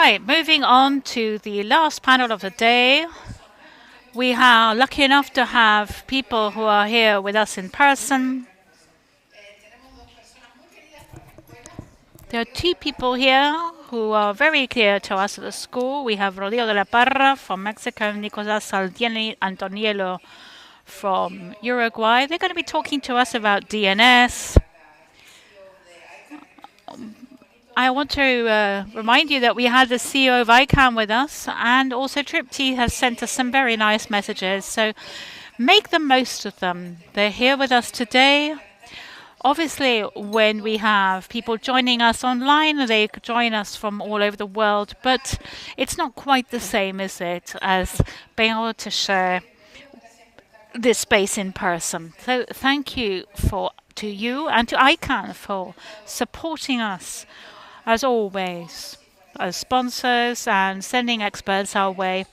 Right, moving on to the last panel of the day. We are lucky enough to have people who are here with us in person. There are two people here who are very clear to us at the school. We have Rodrigo de la Parra from Mexico, Nicolas Saldieni Antoniello from Uruguay. They're going to be talking to us about DNS. I want to remind you that we had the CEO of ICANN with us, and also Tripty has sent us some very nice messages. So make the most of them. They're here with us today. Obviously, when we have people joining us online, they join us from all over the world, but it's not quite the same, is it, as being able to share this space in person. So thank you to you and to ICANN for supporting us, as always, as sponsors and sending experts our way.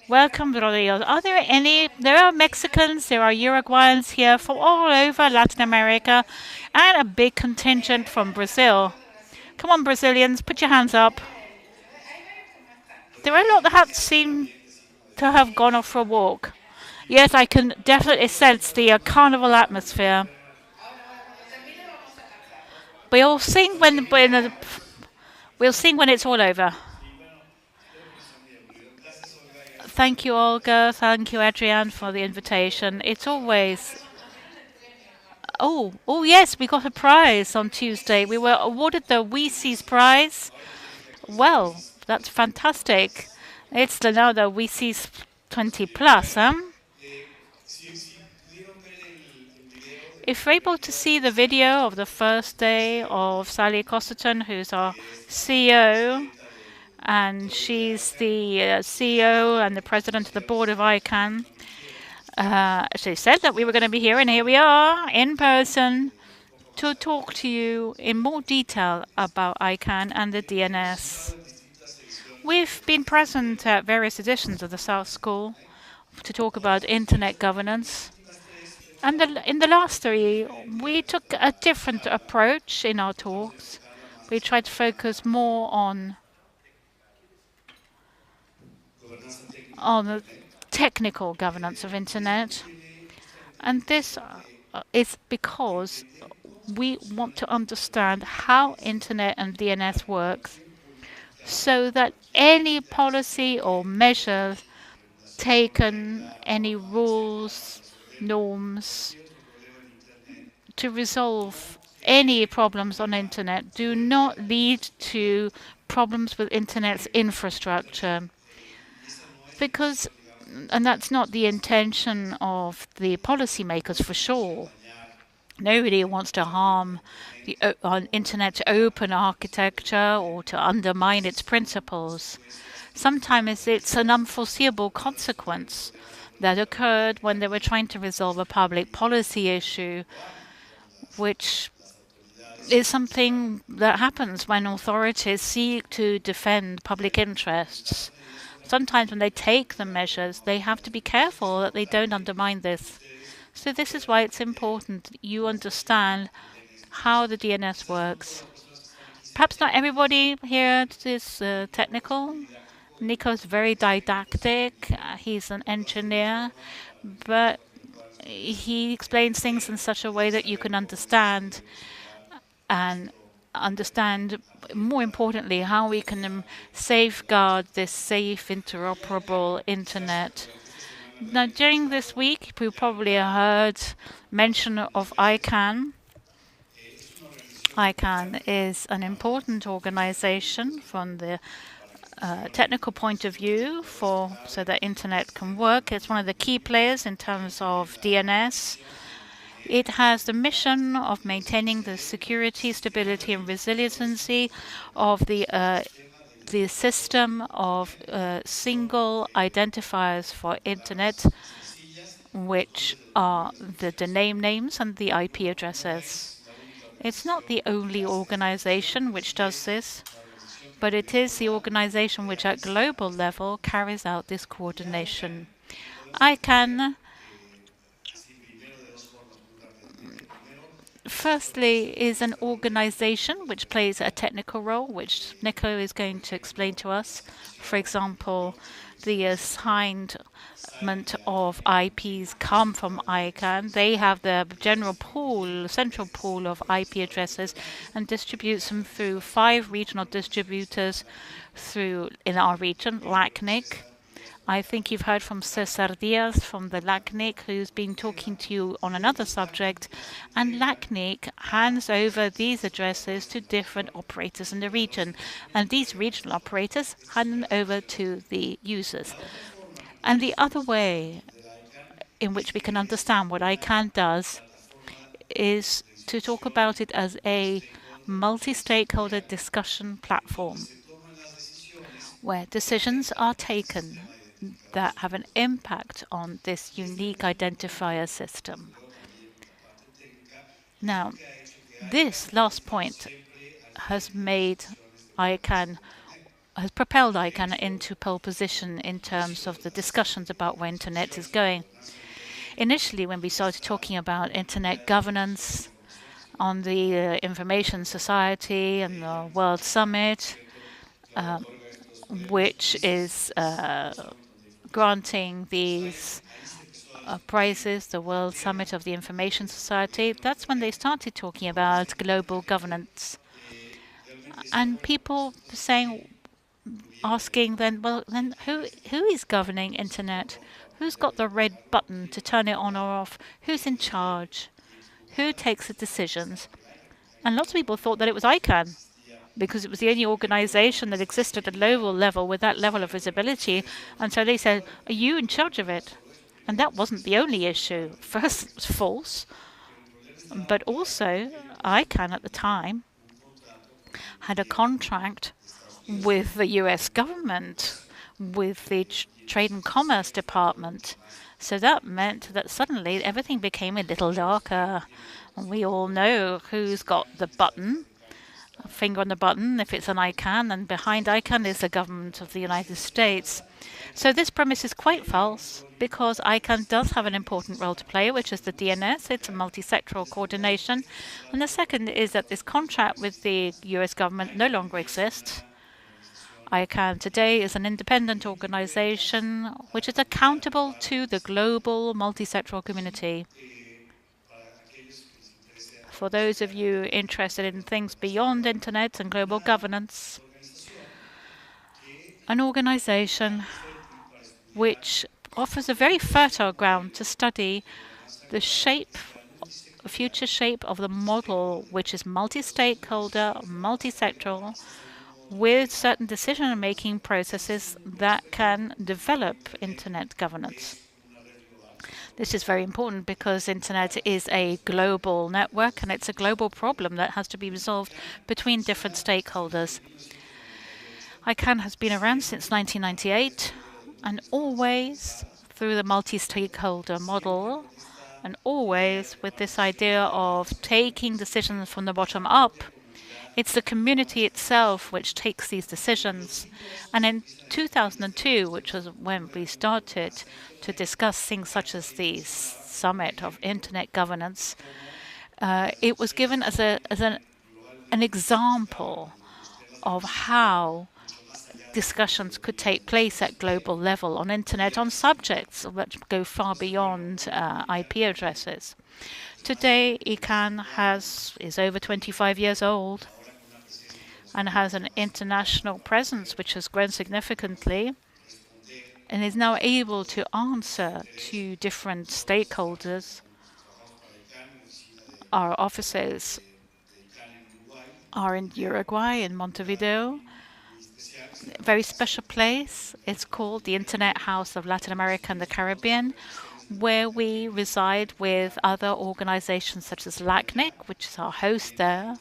Welcome, Rodrigo. Are there any? There are Mexicans, there are Uruguayans here from all over Latin America, and a big contingent from Brazil. Come on, Brazilians, put your hands up. There are a lot that seem to have gone off for a walk. Yes, I can definitely sense the carnival atmosphere. We'll sing we'll sing when it's all over. Thank you, Olga. Thank you, Adrienne, for the invitation. It's always. Oh, yes, we got a prize on Tuesday. We were awarded the WeSees prize. Well, that's fantastic. It's now the WeSees 20 plus, huh? If you're able to see the video of the first day of Sally Costerton, who's our CEO, and she's the CEO and the president of the board of ICANN. She said that we were going to be here, and here we are in person to talk to you in more detail about ICANN and the DNS. We've been present at various editions of the South School to talk about internet governance. And in the last three, we took a different approach in our talks. We tried to focus more on the technical governance of internet. And this is because we want to understand how internet and DNS works, so that any policy or measure taken, any rules, norms to resolve any problems on internet do not lead to problems with internet's infrastructure. And that's not the intention of the policymakers, for sure. Nobody wants to harm the internet's open architecture or to undermine its principles. Sometimes it's an unforeseeable consequence that occurred when they were trying to resolve a public policy issue, which is something that happens when authorities seek to defend public interests. Sometimes when they take the measures, they have to be careful that they don't undermine this. So this is why it's important that you understand how the DNS works. Perhaps not everybody here is technical. Nico's very didactic. He's an engineer, but he explains things in such a way that you can understand, and understand, more importantly, how we can safeguard this safe, interoperable internet. Now, during this week, we probably heard mention of ICANN. ICANN is an important organization from the technical point of view so that internet can work. It's one of the key players in terms of DNS. It has the mission of maintaining the security, stability, and resiliency of the system of single identifiers for internet, which are the domain names and the IP addresses. It's not the only organization which does this, but it is the organization which at global level carries out this coordination. ICANN Firstly is an organization which plays a technical role, which Nico is going to explain to us. For example, the assignment of IPs come from ICANN. They have the general pool, central pool of IP addresses and distributes them through 5 regional distributors in our region, LACNIC. I think you've heard from Cesar Diaz from the LACNIC, who's been talking to you on another subject. And LACNIC hands over these addresses to different operators in the region. And these regional operators hand them over to the users. And the other way in which we can understand what ICANN does is to talk about it as a multi-stakeholder discussion platform where decisions are taken that have an impact on this unique identifier system. Now, this last point has made ICANN, has propelled ICANN into pole position in terms of the discussions about where Internet is going. Initially, when we started talking about Internet governance on the Information Society and the World Summit, which is granting these prizes, the World Summit of the Information Society, that's when they started talking about global governance. And people asking then, well, then who is governing Internet? Who's got the red button to turn it on or off? Who's in charge? Who takes the decisions? And lots of people thought that it was ICANN, because it was the only organization that existed at global level with that level of visibility. And so they said, are you in charge of it? And that wasn't the only issue. First, it was false, but also ICANN at the time had a contract with the US government, with the Trade and Commerce Department. So that meant that suddenly everything became a little darker. And we all know who's got the button, a finger on the button, if it's an ICANN, and behind ICANN is the government of the United States. So this premise is quite false, because ICANN does have an important role to play, which is the DNS. It's a multi-sectoral coordination. And the second is that this contract with the US government no longer exists. ICANN today is an independent organization which is accountable to the global multi-sectoral community. For those of you interested in things beyond Internet and global governance, an organization which offers a very fertile ground to study the future shape of the model, which is multi-stakeholder, multi-sectoral, with certain decision-making processes that can develop Internet governance. This is very important because Internet is a global network and it's a global problem that has to be resolved between different stakeholders. ICANN has been around since 1998 and always through the multi-stakeholder model and always with this idea of taking decisions from the bottom up. It's the community itself which takes these decisions. And in 2002, which was when we started to discuss things such as the Summit of Internet Governance, it was given as an example of how discussions could take place at global level on Internet on subjects which go far beyond IP addresses. Today, ICANN is over 25 years old and has an international presence which has grown significantly and is now able to answer to different stakeholders. Our offices are in Uruguay, in Montevideo, a very special place. It's called the Internet House of Latin America and the Caribbean, where we reside with other organizations such as LACNIC, which is our host there,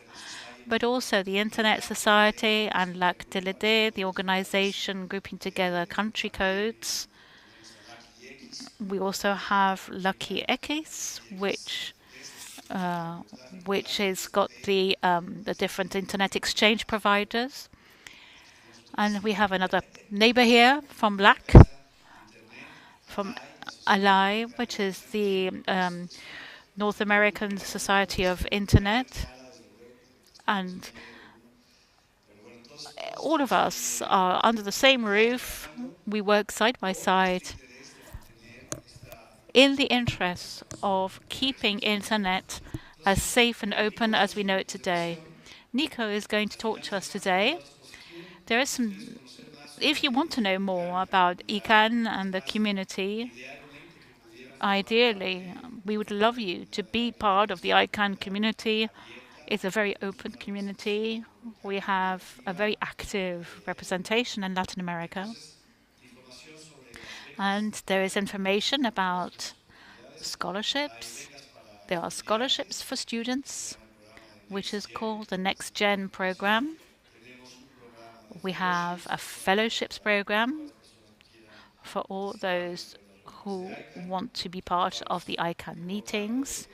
but also the Internet Society and LACTLD, the organization grouping together country codes. We also have Lucky X, which has got the different internet exchange providers. And we have another neighbor here from from Ally, which is the North American Society of Internet, and all of us are under the same roof. We work side by side in the interest of keeping internet as safe and open as we know it today. Nico is going to talk to us today. There is some, if you want to know more about ICANN and the community, ideally, we would love you to be part of the ICANN community. It's a very open community. We have a very active representation in Latin America. And there is information about scholarships. There are scholarships for students, which is called the Next Gen program. We have a fellowships program for all those who want to be part of the ICANN meetings,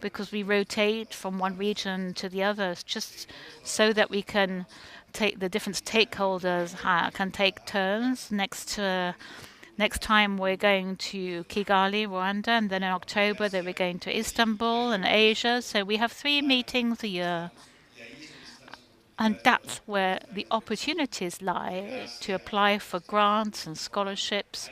because we rotate from one region to the others just so that we can take the different stakeholders can take turns. Next time we're going to Kigali, Rwanda, and then in October we're going to Istanbul and Asia. So we have 3 meetings a year. And that's where the opportunities lie to apply for grants and scholarships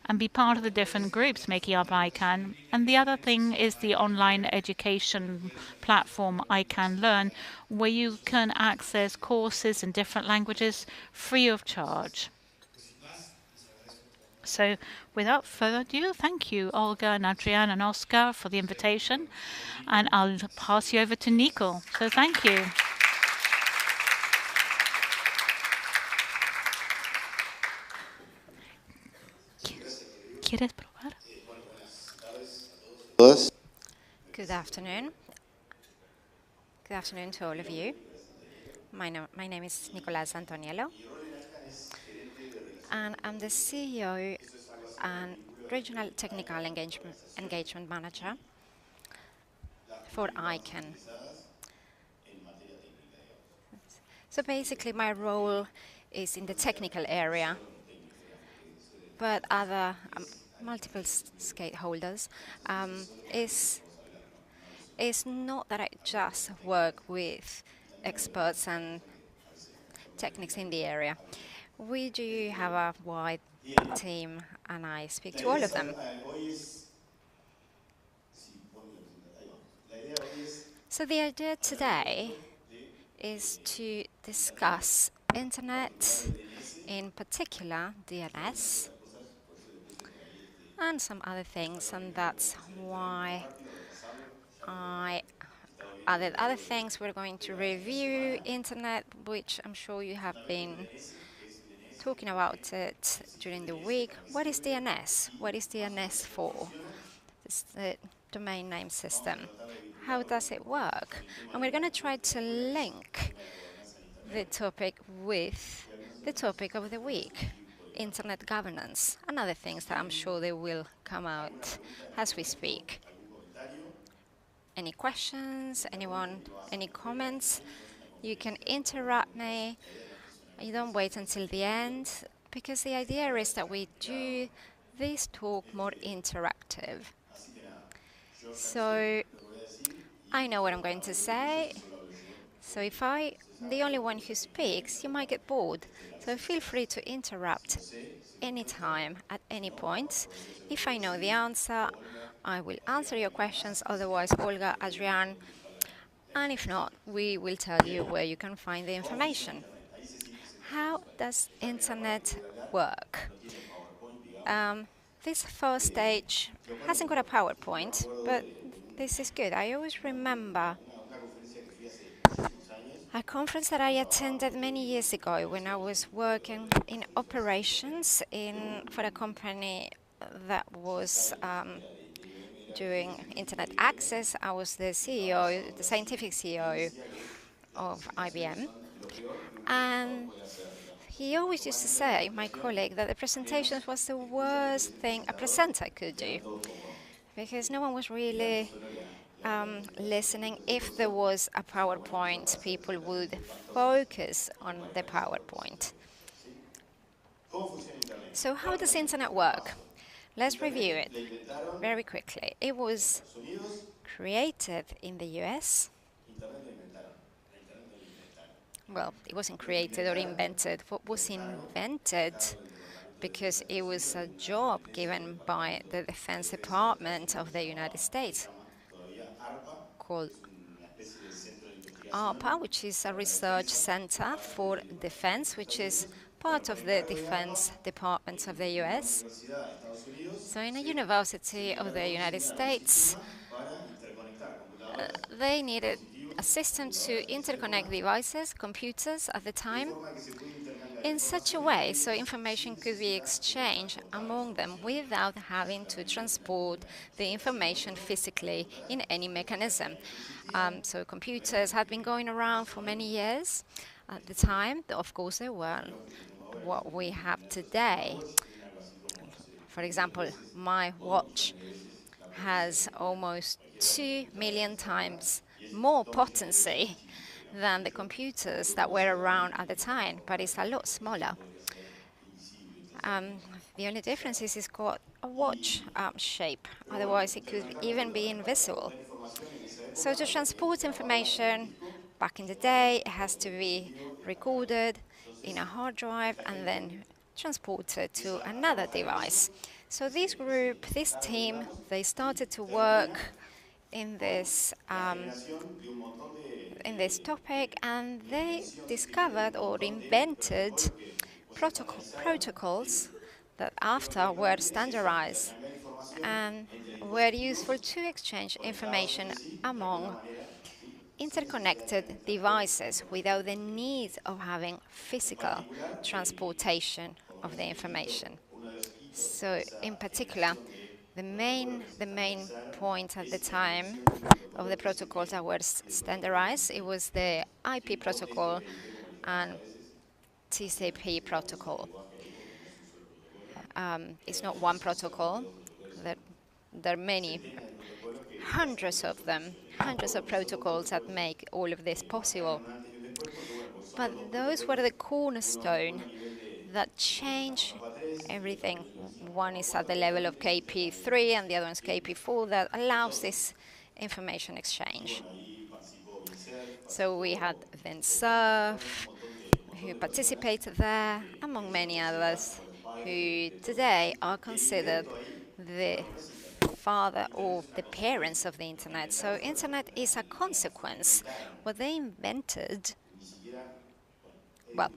and be part of the different groups making up ICANN. And the other thing is the online education platform ICANN Learn, where you can access courses in different languages free of charge. So without further ado, thank you, Olga and Adrian and Oscar, for the invitation. And I'll pass you over to Nico. So thank you. ¿Quieres probar? Good afternoon. Good afternoon to all of you. My name is Nicolás Antoniello, and I'm the CEO and Regional Technical Engagement Manager for ICANN. So basically, my role is in the technical area, but other multiple stakeholders is not that I just work with experts and techniques in the area. We do have a wide team, and I speak to all of them. So the idea today is to discuss internet, in particular DNS, and some other things, and that's why other things we're going to review internet, which I'm sure you have been talking about it during the week. What is DNS? What is DNS for? It's the domain name system. How does it work? And we're going to try to link the topic with the topic of the week, internet governance, and other things that I'm sure they will come out as we speak. Any questions? Anyone? Any comments? You can interrupt me. You don't wait until the end, because the idea is that we do this talk more interactive. So I know what I'm going to say. So if I'm the only one who speaks, you might get bored. So feel free to interrupt anytime, at any point. If I know the answer, I will answer your questions. Otherwise, Olga, Adrian, and if not, we will tell you where you can find the information. How does internet work? This first stage hasn't got a PowerPoint, but this is good. I always remember a conference that I attended many years ago when I was working in operations for a company that was doing internet access. I was the CEO, the scientific CEO of IBM. And he always used to say, my colleague, that the presentations was the worst thing a presenter could do, because no one was really listening. If there was a PowerPoint, people would focus on the PowerPoint. So how does internet work? Let's review it very quickly. It was created in the US. Well, it wasn't created or invented. What was invented because it was a job given by the Defense Department of the United States called ARPA, which is a research center for defense, which is part of the Defense Department of the US. So, in a university of the United States, they needed a system to interconnect devices, computers at the time, in such a way so information could be exchanged among them without having to transport the information physically in any mechanism. So computers had been going around for many years. At the time, of course, they weren't what we have today. For example, my watch has almost 2 million times more potency than the computers that were around at the time, but it's a lot smaller. Um, the only difference is it's got a watch shape, otherwise, it could even be invisible. So, to transport information back in the day, it has to be recorded in a hard drive and then transported to another device. So, this group, this team, they started to work in this topic, and they discovered or invented protocols that after were standardized and were useful to exchange information among interconnected devices without the need of having physical transportation of the information. So, in particular, the main point at the time of the protocols that were standardized, it was the IP protocol and TCP protocol. It's not one protocol. There, there are many, hundreds of them, hundreds of protocols that make all of this possible. But those were the cornerstone that change everything. One is at the level of KP3 and the other one is KP4 that allows this information exchange. So we had then Surf, who participated there, among many others, who today are considered the father or the parents of the internet. So internet is a consequence. What they invented, well,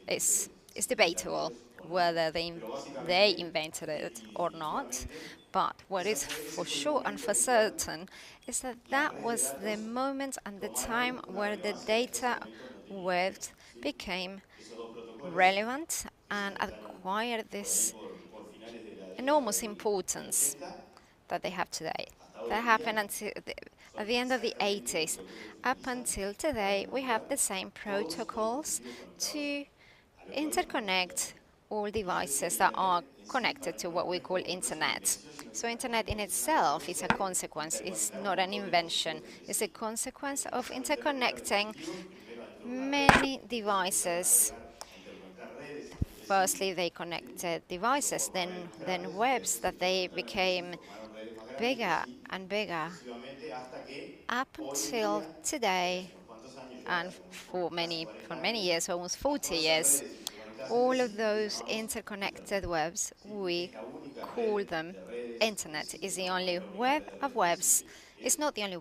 it's debatable whether they invented it or not. But what is for sure and for certain is that that was the moment and the time where the data waves became relevant and acquired this enormous importance that they have today. That happened at the end of the 80s. Up until today, we have the same protocols to interconnect all devices that are connected to what we call internet. So internet in itself is a consequence, it's not an invention. It's a consequence of interconnecting many devices. Firstly, they connected devices, then webs that they became bigger and bigger up until today, and for many years, almost 40 years, all of those interconnected webs, we call them internet. Is the only web of webs. It's not the only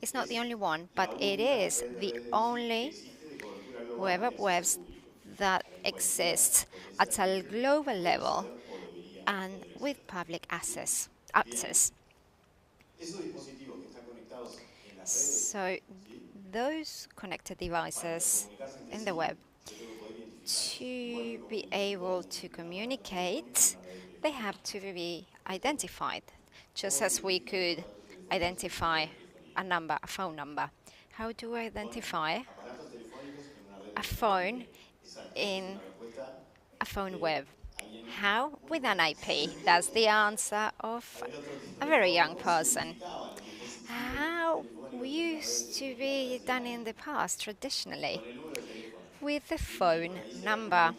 it's not the only one, but it is the only web of webs that exists at a global level and with public access. So those connected devices in the web, to be able to communicate, they have to be identified, just as we could identify a number, a phone number. How do we identify a phone in a phone web? How? With an IP. That's the answer of a very young person. How we used to be done in the past traditionally with the phone number.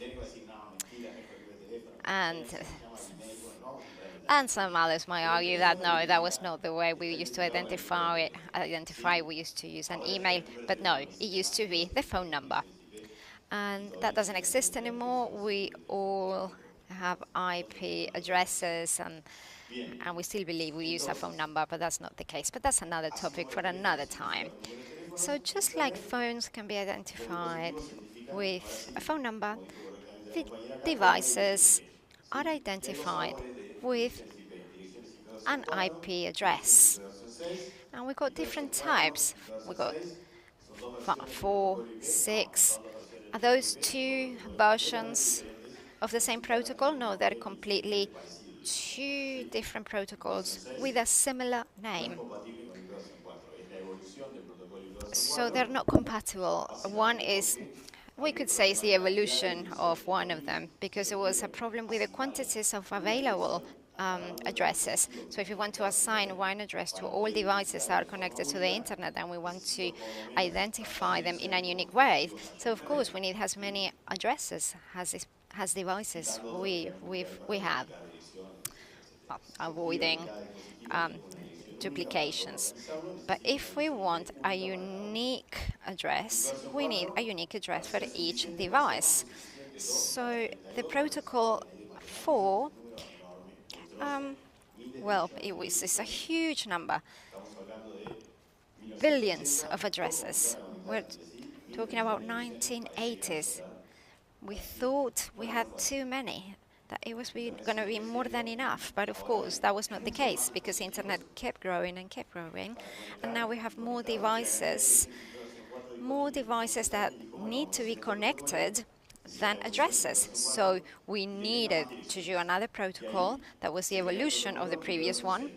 And And some others might argue that no, that was not the way we used to identify it. We used to use an email, but no, it used to be the phone number, and that doesn't exist anymore. We all have IP addresses, and we still believe we use a phone number, but that's not the case. But that's another topic for another time. So just like phones can be identified with a phone number, the devices are identified with an IP address. And we got different types. We got four, six. Are those two versions of the same protocol? No, they're completely two different protocols with a similar name. So they're not compatible. One is, we could say, is the evolution of one of them because there was a problem with the quantities of available addresses. So if you want to assign one address to all devices that are connected to the internet and we want to identify them in a unique way, so of course we need as many addresses as devices we have, well, avoiding um, duplications. But if we want a unique address, we need a unique address for each device. So the protocol 4, um, well, it's a huge number, billions of addresses. We're talking about 1980s. We thought we had too many, that it was going to be more than enough. But of course, that was not the case because the internet kept growing and kept growing. And now we have more devices that need to be connected than addresses. So we needed to do another protocol that was the evolution of the previous one.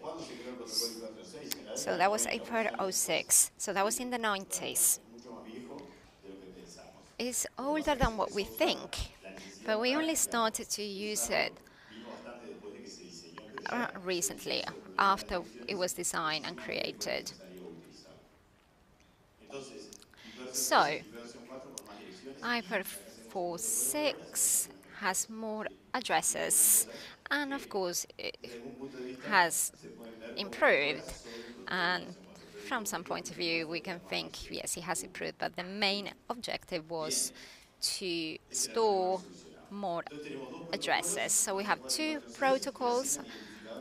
So that was 8.06. So that was in the 90s. It's older than what we think, but we only started to use it recently, after it was designed and created. So, IPv4.6 has more addresses, and of course, it has improved. And from some point of view, we can think, yes, it has improved, but the main objective was to store more addresses. So we have two protocols,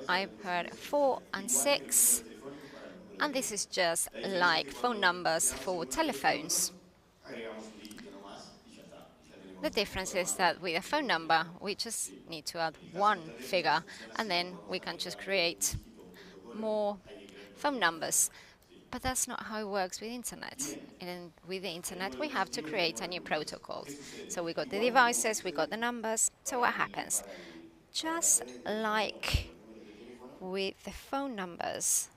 IPv4 and 6, and this is just like phone numbers for telephones. The difference is that with a phone number, we just need to add one figure, and then we can just create more phone numbers. But that's not how it works with internet. And with the internet, we have to create a new protocol. So we got the devices, we got the numbers. So what happens? Just like with the phone numbers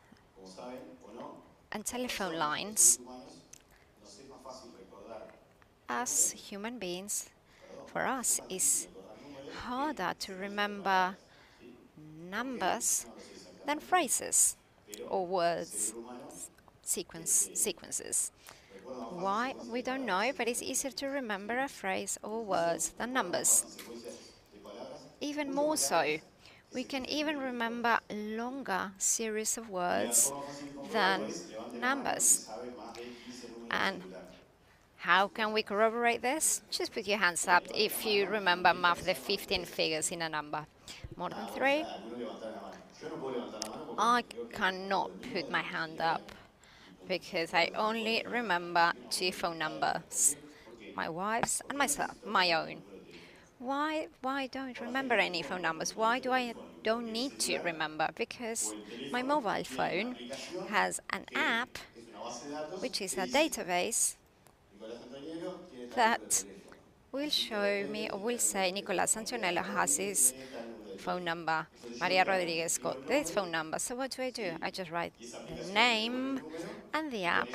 and telephone lines, as human beings, for us, it's harder to remember numbers than phrases or words sequences. Why? We don't know, but it's easier to remember a phrase or words than numbers. Even more so, we can even remember longer series of words than numbers. And how can we corroborate this? Just put your hands up if you remember math the 15 figures in a number. More than 3? I cannot put my hand up because I only remember two phone numbers, my wife's and myself, my own. Why don't remember any phone numbers? Why do I don't need to remember? Because my mobile phone has an app, which is a database that will show me or will say Nicolas Antonello has his phone number. Maria Rodriguez got this phone number. So what do? I just write the name and the app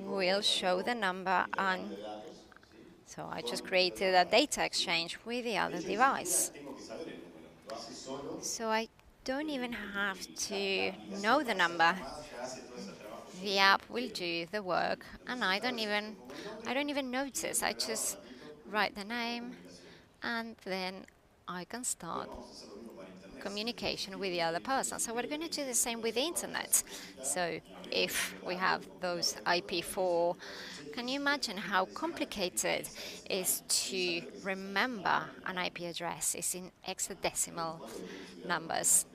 will show the number, and so I just created a data exchange with the other device. So I don't even have to know the number. The app will do the work, and I don't even notice. I just write the name, and then I can start communication with the other person. So we're going to do the same with the internet. So if we have those IP4, can you imagine how complicated it is to remember an IP address? It's in hexadecimal numbers.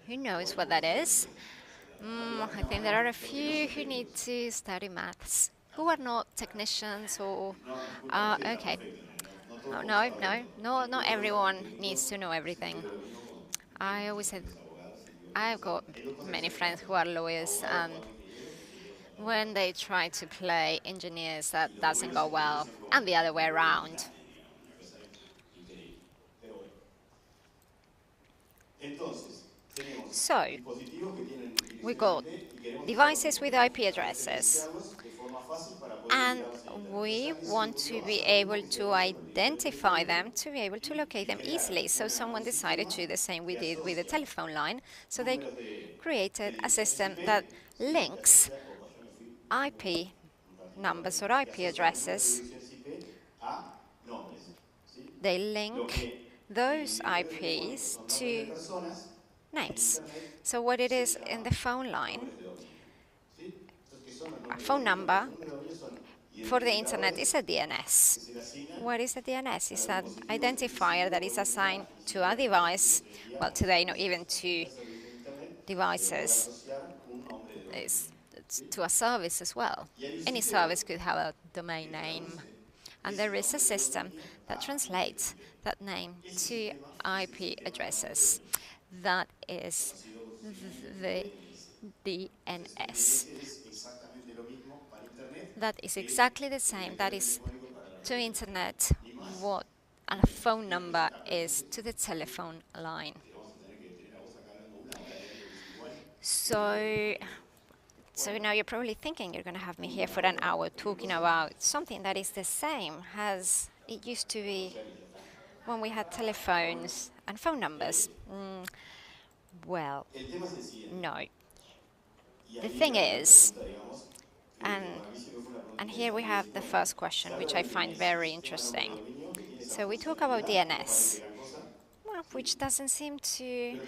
Who knows what that is? I think there are a few who need to study maths, who are not technicians or. Okay. Oh, no, no, no, not everyone needs to know everything. I always said I've got many friends who are lawyers, and when they try to play engineers, that doesn't go well, and the other way around. So, we got devices with IP addresses, and we want to be able to identify them, to be able to locate them easily. So someone decided to do the same we did with the telephone line. So they created a system that links IP numbers or IP addresses. They link those IPs to names. So what it is in the phone line, a phone number for the internet is a DNS. What is a DNS? It's an identifier that is assigned to a device, well, today not even to devices, it's to a service as well. Any service could have a domain name, and there is a system that translates that name to IP addresses. That is the DNS. That is exactly the same. That is to internet what a phone number is to the telephone line. So, so now you're probably thinking you're going to have me here for an hour talking about something that is the same as it used to be when we had telephones and phone numbers. Well, no. The thing is, and and here we have the first question, which I find very interesting. So we talk about DNS, well, which doesn't seem to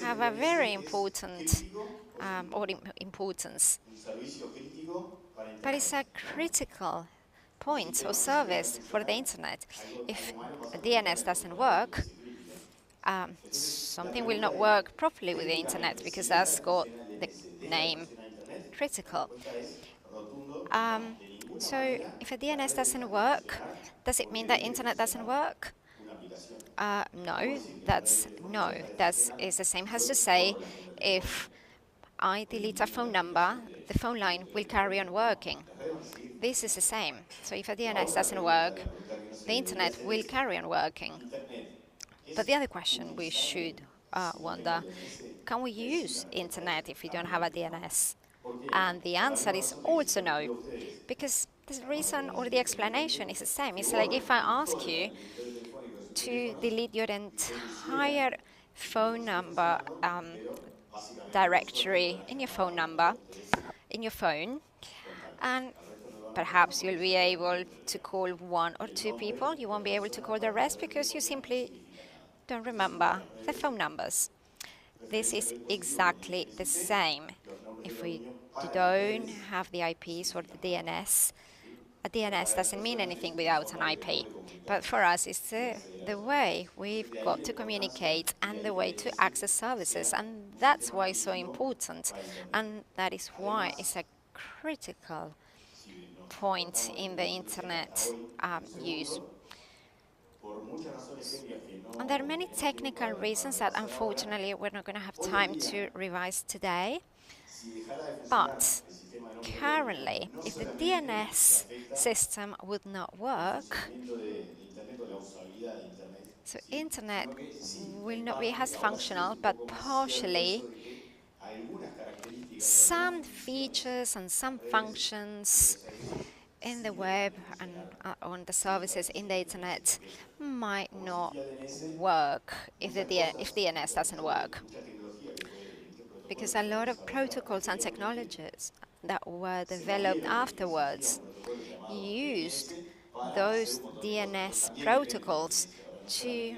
have a very important importance, but it's a critical point or service for the internet. If DNS doesn't work, something will not work properly with the internet because that's got the name critical. So if a DNS doesn't work, does it mean that internet doesn't work? No, that is the same as to say if I delete a phone number, the phone line will carry on working. This is the same. So if a DNS doesn't work, the internet will carry on working. But the other question we should wonder, can we use internet if we don't have a DNS? And the answer is also no, because the reason or the explanation is the same. It's like if I ask you to delete your entire phone number directory in your phone number, in your phone, and perhaps you'll be able to call one or two people. You won't be able to call the rest because you simply don't remember the phone numbers. This is exactly the same. If we don't have the IPs or the DNS, a DNS doesn't mean anything without an IP. But for us, it's the way we've got to communicate and the way to access services. And that's why it's so important. And that is why it's a critical point in the internet use. And there are many technical reasons that unfortunately we're not going to have time to revise today. But currently, if the DNS system would not work, so internet will not be as functional, but partially some features and some functions in the web and on the services in the internet might not work if DNS doesn't work. Because a lot of protocols and technologies that were developed afterwards used those DNS protocols to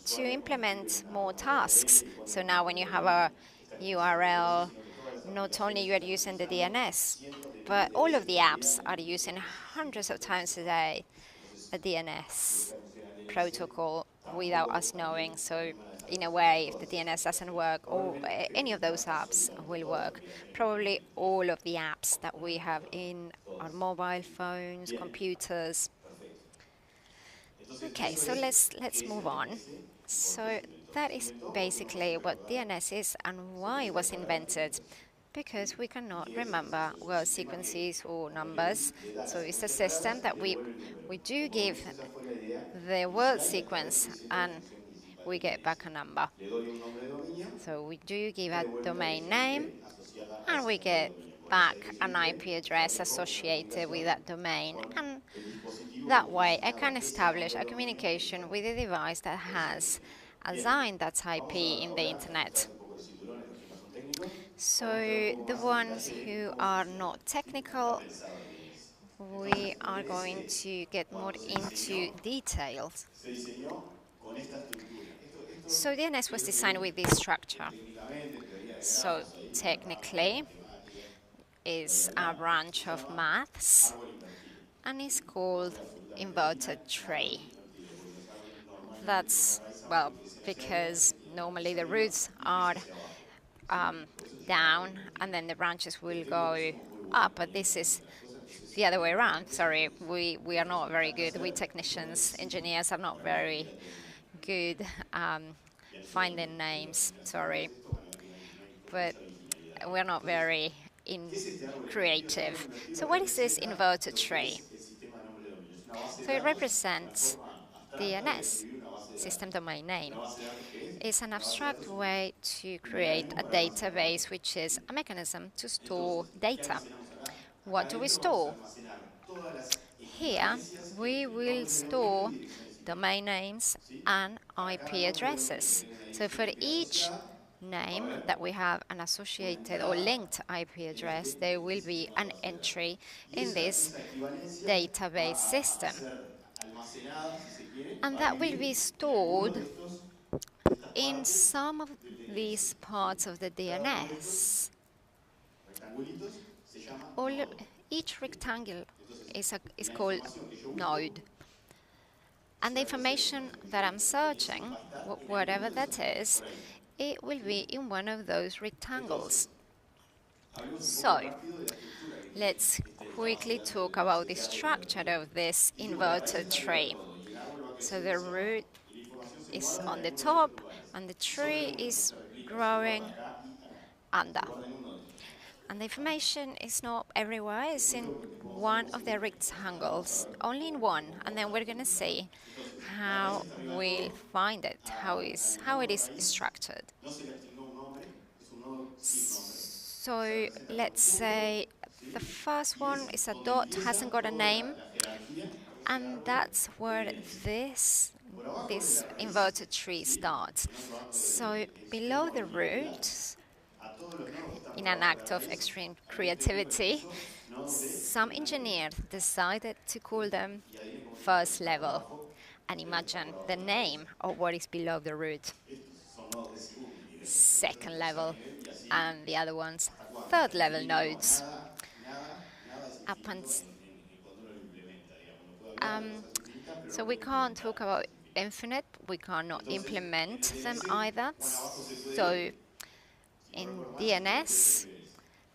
to implement more tasks. So now when you have a URL, not only you are using the DNS, but all of the apps are using hundreds of times a day a DNS protocol without us knowing. So in a way, if the DNS doesn't work, or any of those apps will work. Probably all of the apps that we have in our mobile phones, computers. Okay, so let's move on. So that is basically what DNS is and why it was invented. Because we cannot remember word sequences or numbers. So it's a system that we do give the word sequence and we get back a number. So we do give a domain name and we get back an IP address associated with that domain. And that way I can establish a communication with a device that has assigned that IP in the internet. So the ones who are not technical, we are going to get more into details. So DNS was designed with this structure. So technically is a branch of maths and is called inverted tree. That's, well, because normally the roots are down and then the branches will go up, but this is the other way around. Sorry, we are not very good. We technicians, engineers are not very good finding names. Sorry, but we're not very in creative. So what is this inverted tree? So it represents DNS, system domain name. It's an abstract way to create a database, which is a mechanism to store data. What do we store? Here, we will store domain names and IP addresses. So for each name that we have an associated or linked IP address, there will be an entry in this database system. And that will be stored in some of these parts of the DNS. All, each rectangle is called node. And the information that I'm searching, whatever that is, it will be in one of those rectangles. So, let's quickly talk about the structure of this inverted tree. So the root is on the top and the tree is growing under. And the information is not everywhere, it's in one of the rectangles, only in one, and then we're going to see how we'll find it, how it is structured. So let's say the first one is a dot, hasn't got a name, and that's where this inverted tree starts. So below the roots, in an act of extreme creativity, some engineer decided to call them first level. And imagine the name of what is below the root. Second level, and the other ones third level nodes. Up and so we can't talk about infinite, we cannot implement them either. So in DNS,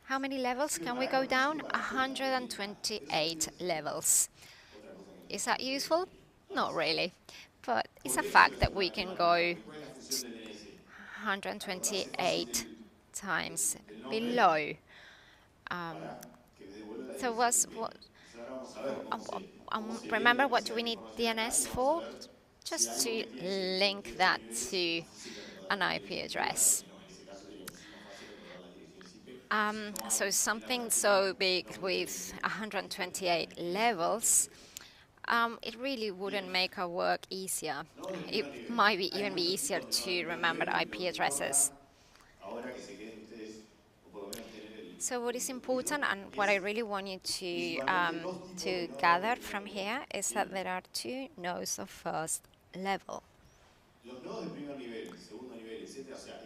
how many levels can we go down? 128 levels. Is that useful? Not really, but it's a fact that we can go 128 times below. So remember what do we need DNS for? Just to link that to an IP address. So something so big with 128 levels, it really wouldn't make our work easier. It might even be easier to remember IP addresses. So what is important and what I really want you to gather from here is that there are two nodes of first level.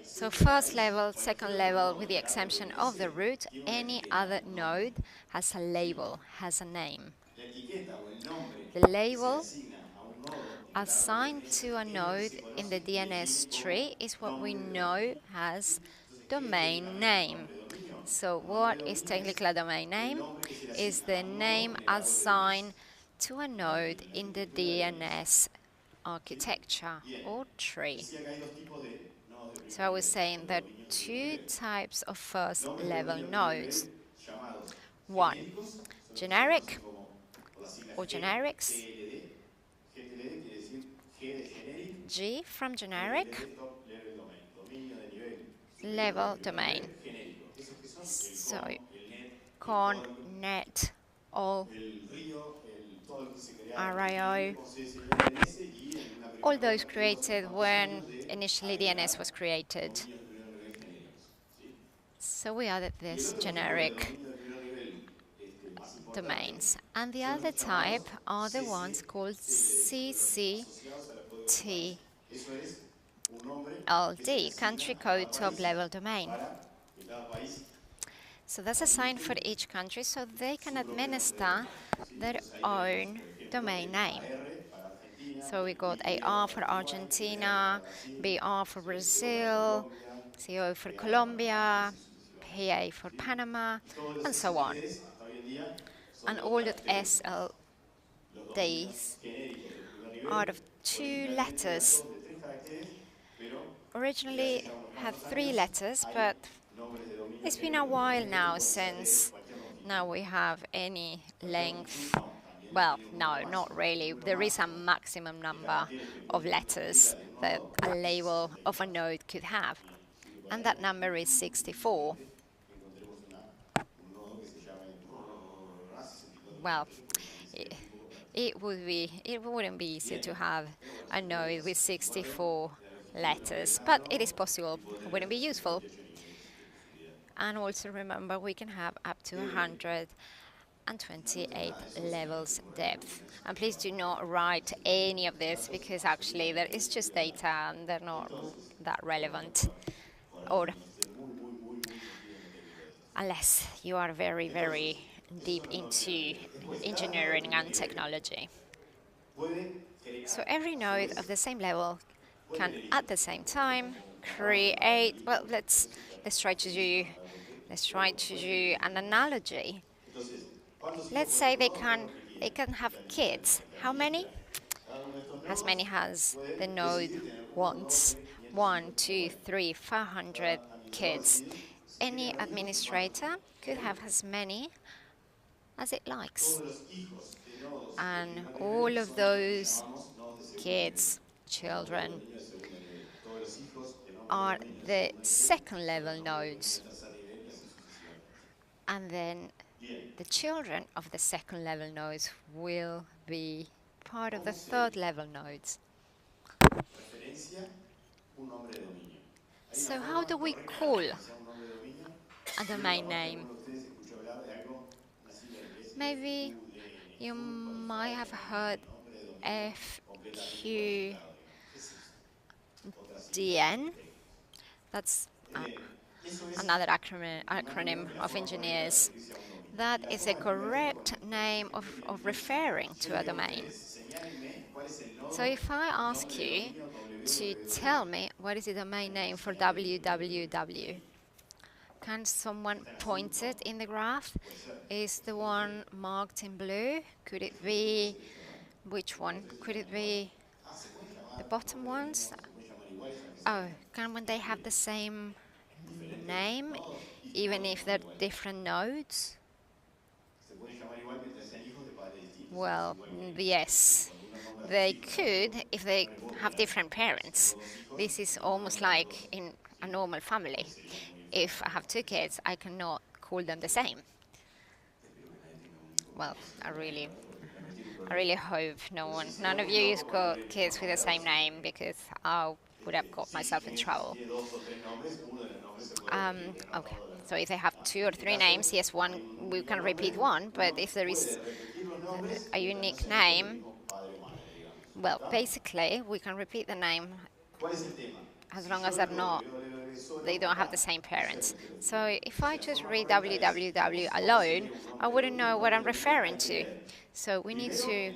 So first level, second level, with the exception of the root, any other node has a label, has a name. The label assigned to a node in the DNS tree is what we know as domain name. So what is technically a domain name? Is the name assigned to a node in the DNS architecture or tree. So I was saying there are two types of first level nodes. One, generic or generics, G from generic, level domain. So con, net, all, RIO, all those created when initially DNS was created. So we added this generic domains. And the other type are the ones called CCTLD, country code top level domain. So that's assigned for each country so they can administer their own domain name. So we got AR for Argentina, BR for Brazil, CO for Colombia, PA for Panama, and so on. And all the SLDs out of two letters. Originally had three letters, but it's been a while now since now we have any length. Well, no, not really. There is a maximum number of letters that a label of a node could have, and that number is 64. Well, it wouldn't be easy to have a node with 64 letters, but it is possible. It wouldn't be useful. And also remember, we can have up to 128 levels depth. And please do not write any of this because actually there is just data and they're not that relevant. Or unless you are very, very deep into engineering and technology. So every node of the same level can at the same time create, well, let's try to do an analogy. Let's say they can have kids. How many? As many as the node wants. 1, 2, 3, 500 kids. Any administrator could have as many as it likes. And all of those kids, children, are the second level nodes. And then the children of the second level nodes will be part of the third level nodes. So how do we call a domain name? Maybe you might have heard FQDN. That's another acronym of engineers. That is a correct name of referring to a domain. So if I ask you to tell me what is the domain name for www, can someone point it in the graph? Is the one marked in blue? Could it be, which one? Could it be the bottom ones? Oh, can they have the same name, even if they're different nodes? Well, yes, they could if they have different parents. This is almost like in a normal family. If I have two kids, I cannot call them the same. Well, I really hope none of you has got kids with the same name because I would have got myself in trouble. Okay, so if they have two or three names, yes, one we can repeat one, but if there is a unique name, well, basically we can repeat the name as long as they don't have the same parents. So if I just read www alone, I wouldn't know what I'm referring to. So we need to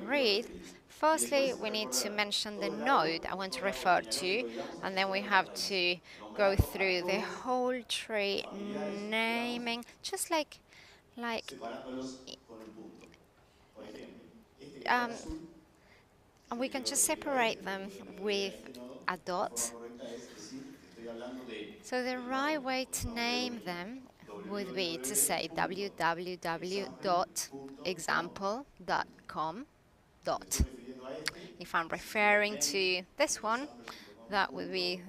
read. Firstly, we need to mention the node I want to refer to, and then we have to go through the whole tree naming, just like um, and we can just separate them with a dot. So the right way to name them would be to say www.example.com. If I'm referring to this one, that would be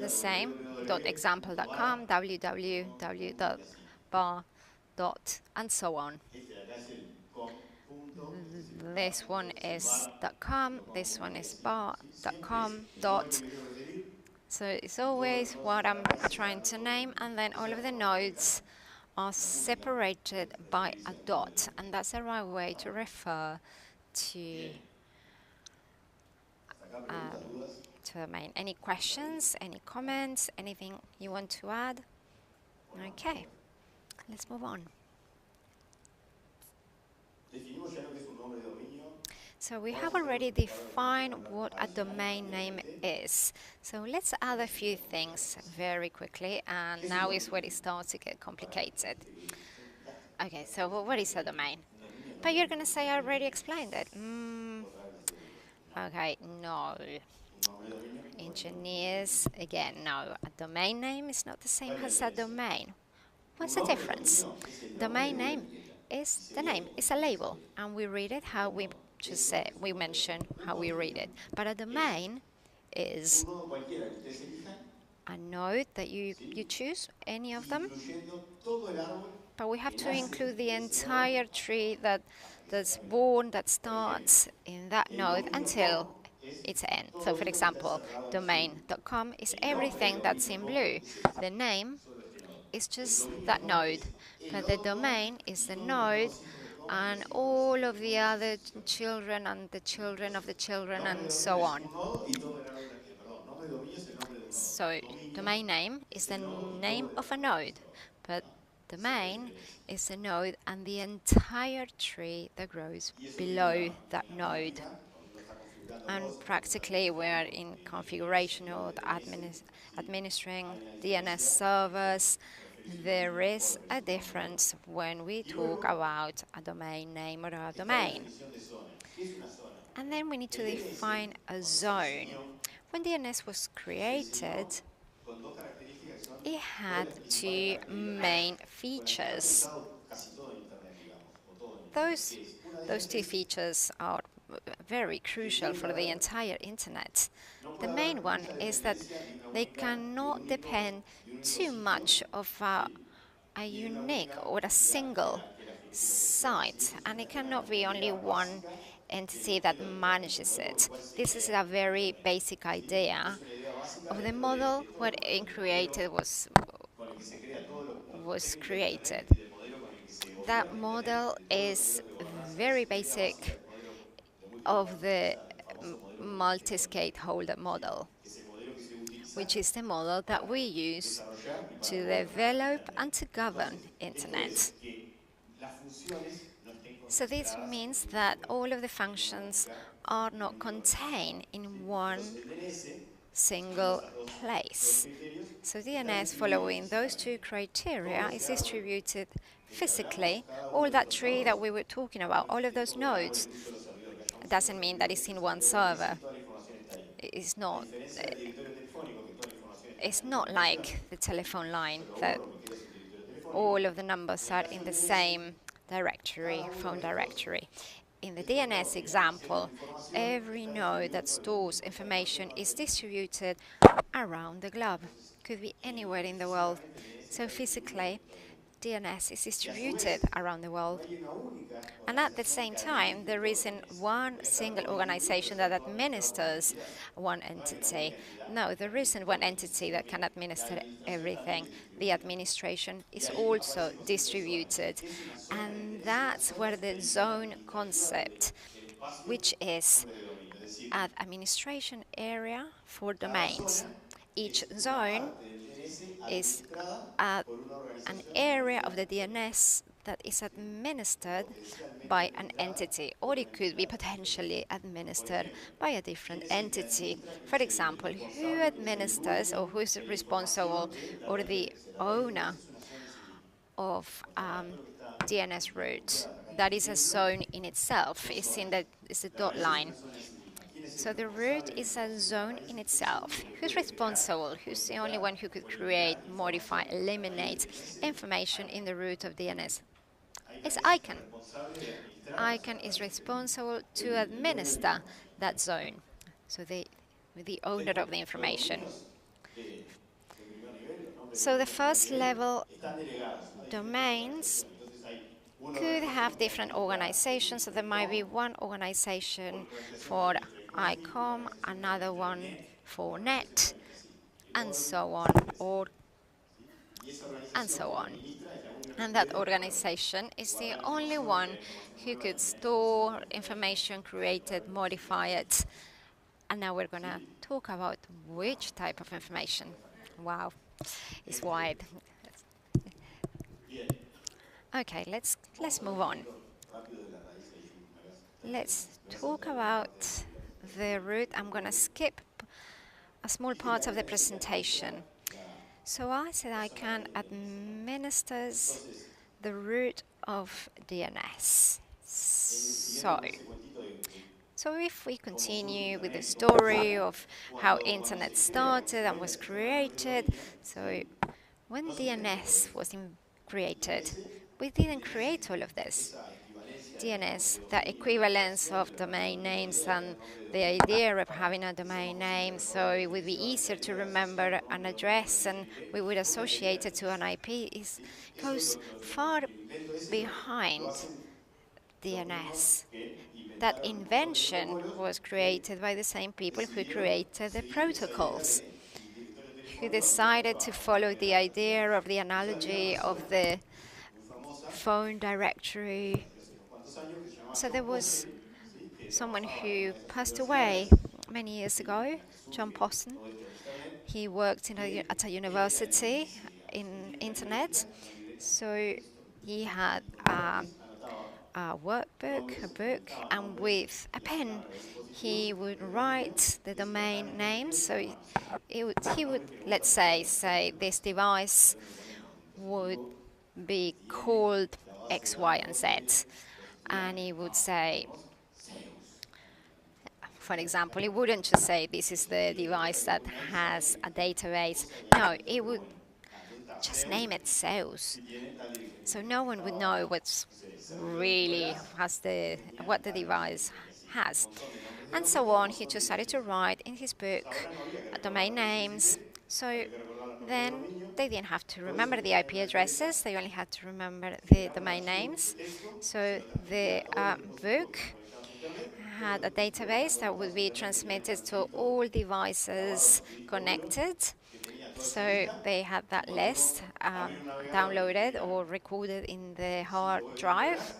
the same, .example.com, www.bar. And so on. This one is .com, this one is bar.com. So it's always what I'm trying to name, and then all of the nodes are separated by a dot, and that's the right way to refer to um, to the main. Any questions, any comments, anything you want to add? Okay, let's move on. So we have already defined what a domain name is. So let's add a few things very quickly, and now is where it starts to get complicated. Okay, so what is a domain? But you're going to say I already explained it. Okay, no. Engineers, again, no. A domain name is not the same as a domain. What's the difference? Domain name is the name, it's a label, and we read it how we just said, we mentioned how we read it. But a domain is a node that you choose, any of them, but we have to include the entire tree that's born, that starts in that node until its end. So for example, domain.com is everything that's in blue. The name is just that node, but the domain is the node and all of the other children and the children of the children and so on. So domain name is the name of a node, but domain is a node and the entire tree that grows below that node. And practically we're in configuration or administering DNS servers. There is a difference when we talk about a domain name or a domain. And then we need to define a zone. When DNS was created, it had two main features. Those two features are very crucial for the entire internet. The main one is that they cannot depend too much of a unique or a single site, and it cannot be only one entity that manages it. This is a very basic idea of the model when it was created. That model is very basic of the multi-stakeholder model, which is the model that we use to develop and to govern internet. So this means that all of the functions are not contained in one single place. So DNS, following those two criteria, is distributed physically. All that tree that we were talking about, all of those nodes, doesn't mean that it's in one server. It's not. It's not like the telephone line that all of the numbers are in the same directory, phone directory. In the DNS example, every node that stores information is distributed around the globe. Could be anywhere in the world. So physically, DNS is distributed around the world. And at the same time, there isn't one single organization that administers one entity. No, there isn't one entity that can administer everything. The administration is also distributed. And that's where the zone concept which is an administration area for domains. Each zone is a an area of the DNS that is administered by an entity, or it could be potentially administered by a different entity. For example, who administers or who is responsible or the owner of DNS route? That is a zone in itself. It's a dot line. So the root is a zone in itself. Who's responsible? Who's the only one who could create, modify, eliminate information in the root of DNS? It's ICANN. ICANN is responsible to administer that zone. So the owner of the information. So the first level domains could have different organizations. So there might be one organization for ICOM, another one for net, and so on, or and so on. And that organization is the only one who could store information, create it, modify it. And now we're going to talk about which type of information. Wow, it's wide. Okay, let's move on. Let's talk about the root. I'm going to skip a small part of the presentation. So I said ICANN administers the root of DNS. So if we continue with the story of how internet started and was created, so when DNS was created, we didn't create all of this. DNS, the equivalence of domain names and the idea of having a domain name, so it would be easier to remember an address and we would associate it to an IP, goes far behind DNS. That invention was created by the same people who created the protocols, who decided to follow the idea of the analogy of the phone directory. So there was someone who passed away many years ago, John Poston. He worked at a university in internet, so he had a workbook, a book, and with a pen he would write the domain names. So he would, let's say this device would be called X, Y, and Z. And he would say, for example, he wouldn't just say this is the device that has a database. No, he would just name it Zeus. So no one would know what the device has. And so on. He just started to write in his book domain names. So then they didn't have to remember the IP addresses, they only had to remember the domain names. So the book had a database that would be transmitted to all devices connected. So they had that list downloaded or recorded in the hard drive.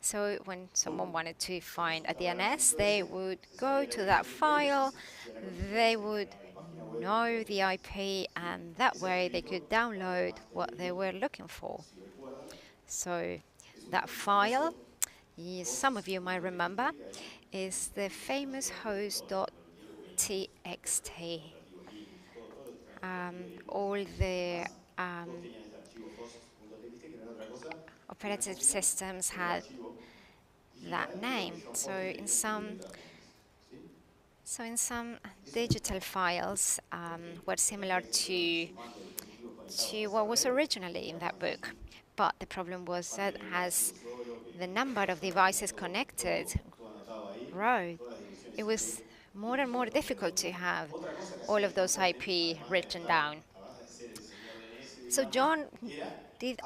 So when someone wanted to find a DNS, they would go to that file, they would know the IP, and that way they could download what they were looking for. So that file, some of you might remember, is the famous host.txt. All the operative systems had that name. So in some digital files were similar to what was originally in that book. But the problem was that as the number of devices connected grew, it was more and more difficult to have all of those IP written down. So John did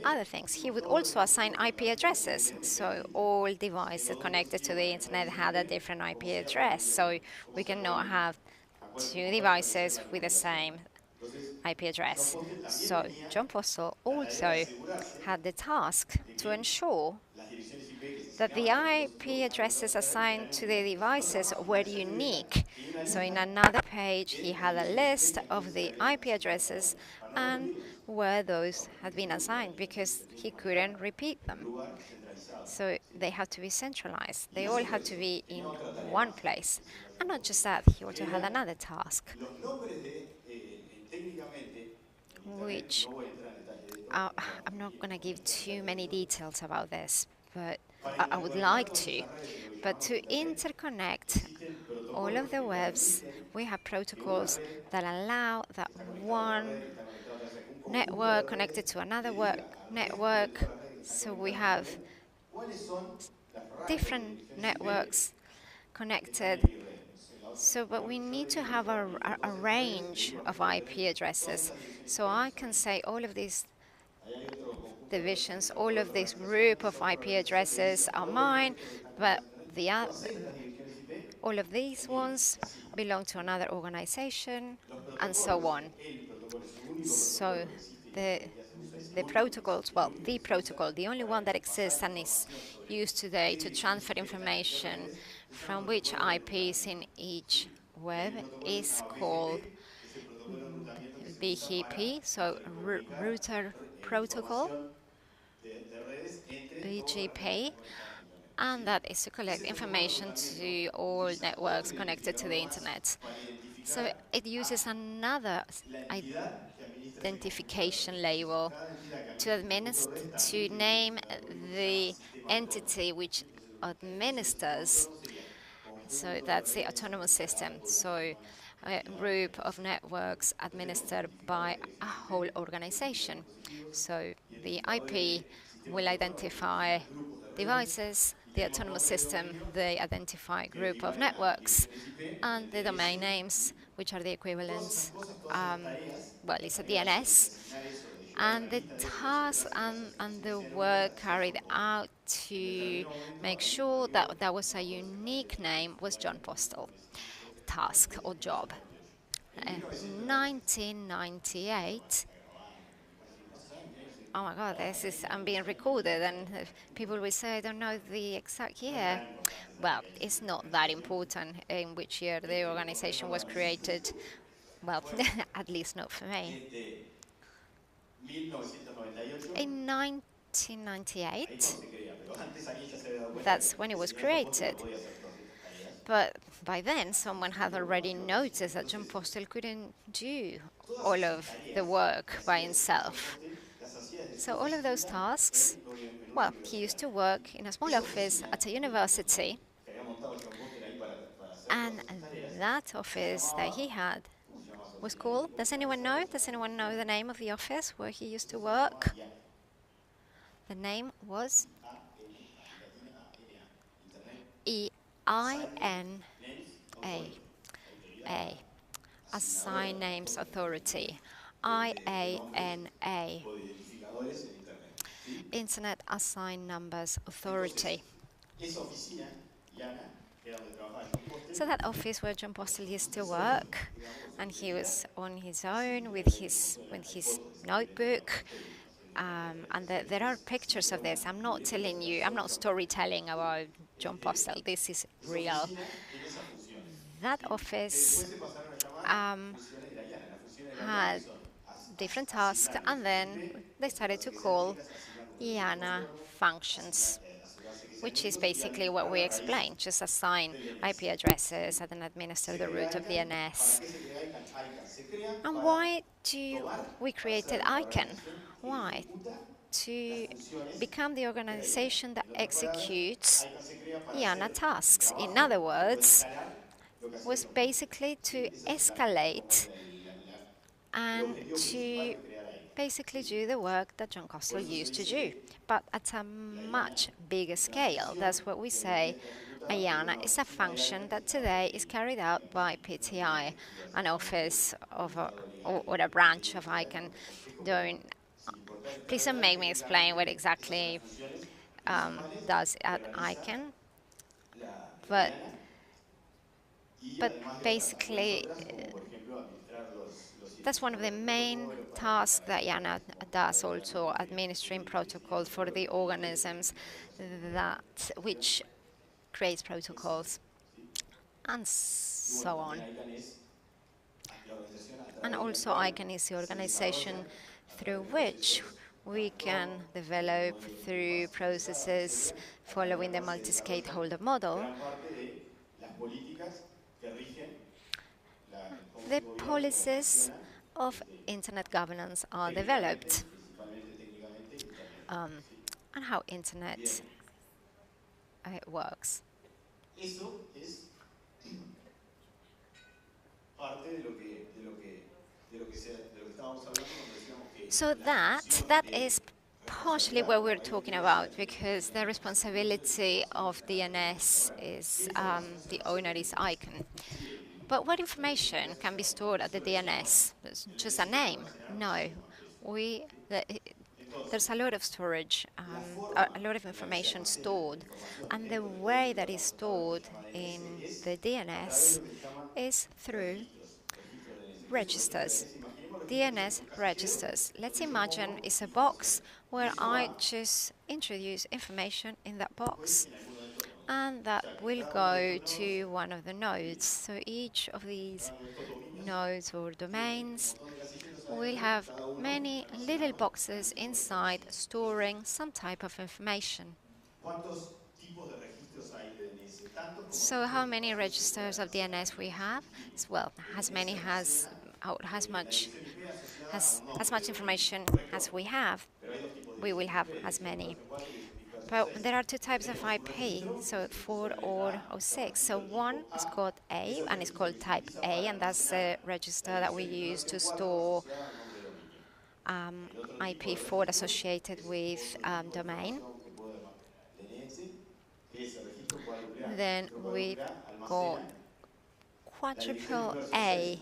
other things. He would also assign IP addresses. So all devices connected to the internet had a different IP address. So we cannot have two devices with the same IP address. So John Postel also had the task to ensure that the IP addresses assigned to the devices were unique. So in another page, he had a list of the IP addresses and where those had been assigned because he couldn't repeat them. So they had to be centralized. They all had to be in one place. And not just that, he also had another task, which uh, I'm not going to give too many details about this, but I would like to. But to interconnect all of the webs, we have protocols that allow that one network connected to another network. So we have different networks connected. So, but we need to have a range of IP addresses. So I can say all of these divisions, all of this group of IP addresses are mine, but the all of these ones belong to another organization, and so on. So the the protocols, well, the protocol, the only one that exists and is used today to transfer information from which IPs in each web is called BGP, so router protocol, BGP, and that is to collect information to all networks connected to the internet. So it uses another identification label to name the entity which administers. So that's the autonomous system. So a group of networks administered by a whole organization. So the IP will identify devices, the autonomous system, they identify group of networks, and the domain names, which are the equivalents. Well, it's a DNS, and the task and the work carried out to make sure that that was a unique name was John Postal task or job. 1998. Oh my God, this is I'm being recorded, and people will say I don't know the exact year. Well, it's not that important in which year the organization was created. Well, at least not for me. In 1998, that's when it was created. But by then, someone had already noticed that John Postel couldn't do all of the work by himself. So, all of those tasks, well, he used to work in a small office at a university, and that office that he had was called. Does anyone know? Does anyone know the name of the office where he used to work? The name was INA, A, Assign Names Authority, IANA, Internet Assigned Numbers Authority. So that office where John Postel used to work, and he was on his own with his notebook. And there are pictures of this. I'm not telling you, I'm not storytelling about John Postel. This is real. That office had different tasks, and then they started to call IANA functions, which is basically what we explained, just assign IP addresses and then administer the root of DNS. And why do we created ICANN? Why? To become the organization that executes IANA tasks. In other words, was basically to escalate and to basically do the work that John Costle used to do, but at a much bigger scale. That's what we say. IANA is a function that today is carried out by PTI, an office of or a branch of ICANN doing. Please don't make me explain what exactly does at ICANN, but but basically That's one of the main tasks that IANA does, also administering protocols for the organisms that which creates protocols and so on. And also ICANN is the organization through which we can develop through processes following the multi-stakeholder model the policies of internet governance are developed um, and how internet works. So that is partially what we're talking about because the responsibility of DNS is the owner is ICANN. But what information can be stored at the DNS? Just a name? No. We the, there's a lot of storage, a lot of information stored, and the way that is stored in the DNS is through registers. DNS registers. Let's imagine it's a box where I just introduce information in that box and that will go to one of the nodes. So each of these nodes or domains will have many little boxes inside storing some type of information. So how many registers of DNS we have? Well, as many as as much as much information as we have, we will have as many. But there are two types of IP, so 4 or 06. So one is called A, and it's called type A, and that's the register that we use to store IP4 associated with domain. Then we got quadruple A,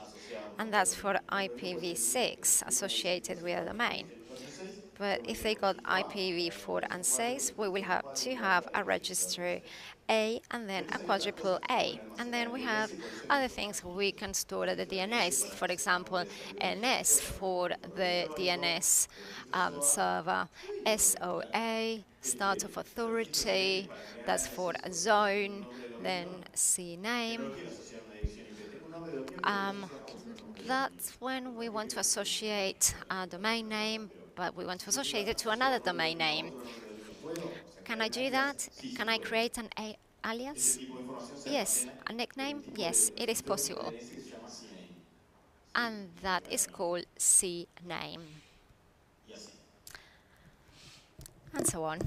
and that's for IPv6 associated with a domain. But if they got IPv4 and 6, we will have to have a register A and then a quadruple A. And then we have other things we can store at the DNS. For example, NS for the DNS server, SOA, start of authority, that's for a zone, then CNAME. That's when we want to associate a domain name, but we want to associate it to another domain name. Can I do that? Can I create an alias? Yes. A nickname? Yes, it is possible. And that is called CNAME. And so on.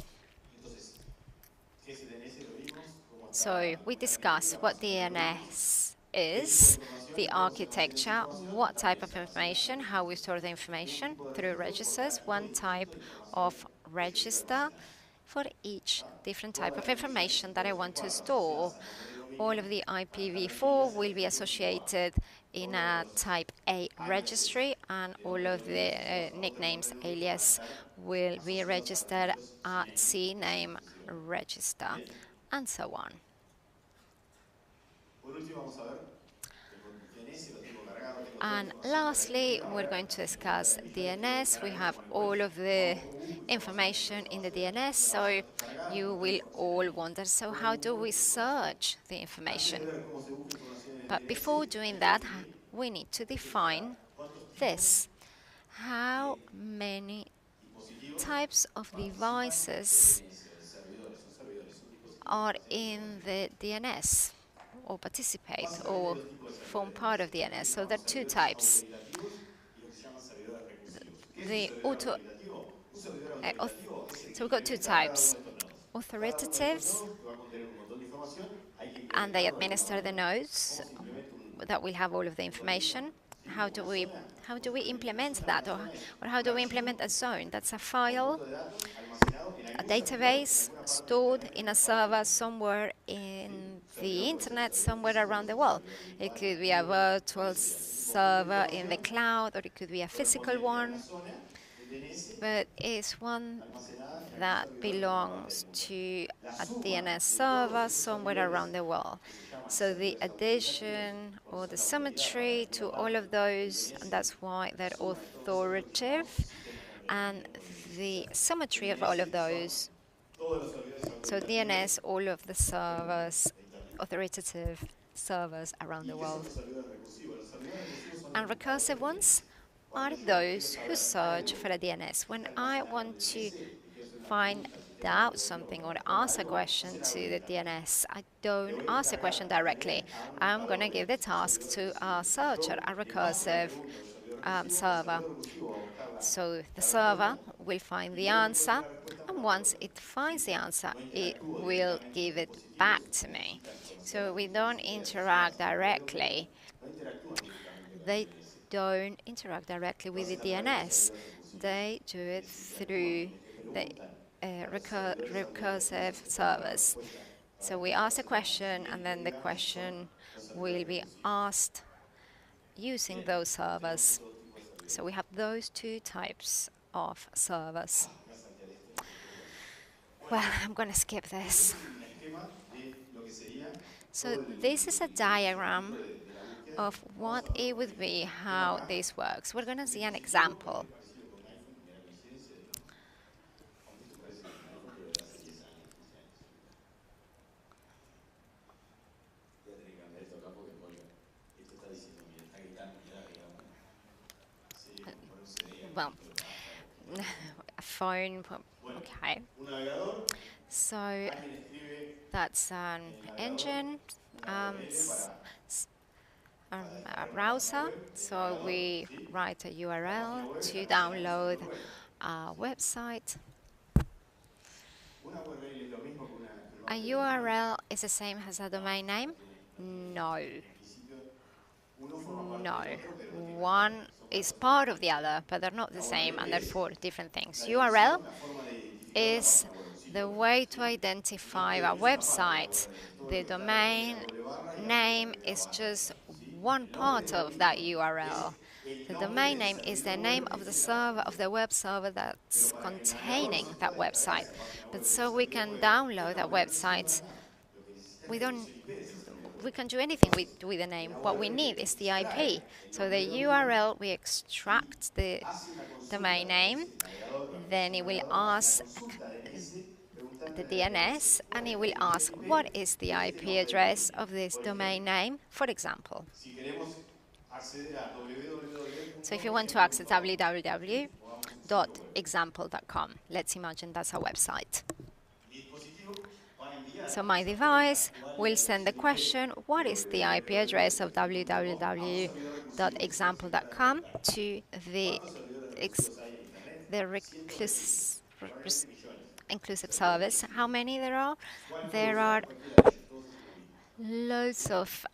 So we discussed what DNS is, the architecture, what type of information, how we store the information through registers, one type of register for each different type of information that I want to store. All of the IPv4 will be associated in a type A registry, and all of the nicknames alias will be registered at CNAME register, and so on. And lastly, we're going to discuss DNS. We have all of the information in the DNS, so you will all wonder, so how do we search the information? But before doing that, we need to define this. How many types of devices are in the DNS or participate or form part of DNS? So there are two types. The so we've got two types. Authoritatives, and they administer the nodes that will have all of the information. How do we implement that, or how do we implement a zone? That's a file, a database stored in a server somewhere in the internet, somewhere around the world. It could be a virtual server in the cloud, or it could be a physical one. but it's one that belongs to a DNS server somewhere around the world. So the addition or the symmetry to all of those, and that's why they're authoritative, and the symmetry of all of those. So DNS, all of the servers, authoritative servers around the world. And recursive ones are those who search for a DNS. When I want to find out something or ask a question to the DNS, I don't ask a question directly. I'm going to give the task to a searcher, a recursive server. So the server will find the answer, and once it finds the answer, it will give it back to me. So we don't interact directly. They don't interact directly with the DNS. They do it through the recursive servers. So we ask a question, and then the question will be asked using those servers. So we have those two types of servers. Well, I'm going to skip this. So this is a diagram of what it would be, how this works. We're going to see an example. Well, a phone, okay. So that's an engine, a browser. So we write a URL to download a website. A URL is the same as a domain name? No. No. One is part of the other, but they're not the same, and therefore different things. URL is the way to identify a website. The domain name is just one part of that URL. The domain name is the name of the server, of the web server that's containing that website. But so we can download a website. We don't we can do anything with the name. What we need is the IP. So the URL, we extract the domain name, then it will ask the DNS, and it will ask what is the IP address of this domain name, for example. So if you want to access www.example.com, let's imagine that's a website. So my device will send the question, what is the IP address of www.example.com to the inclusive service. How many there are? There are loads of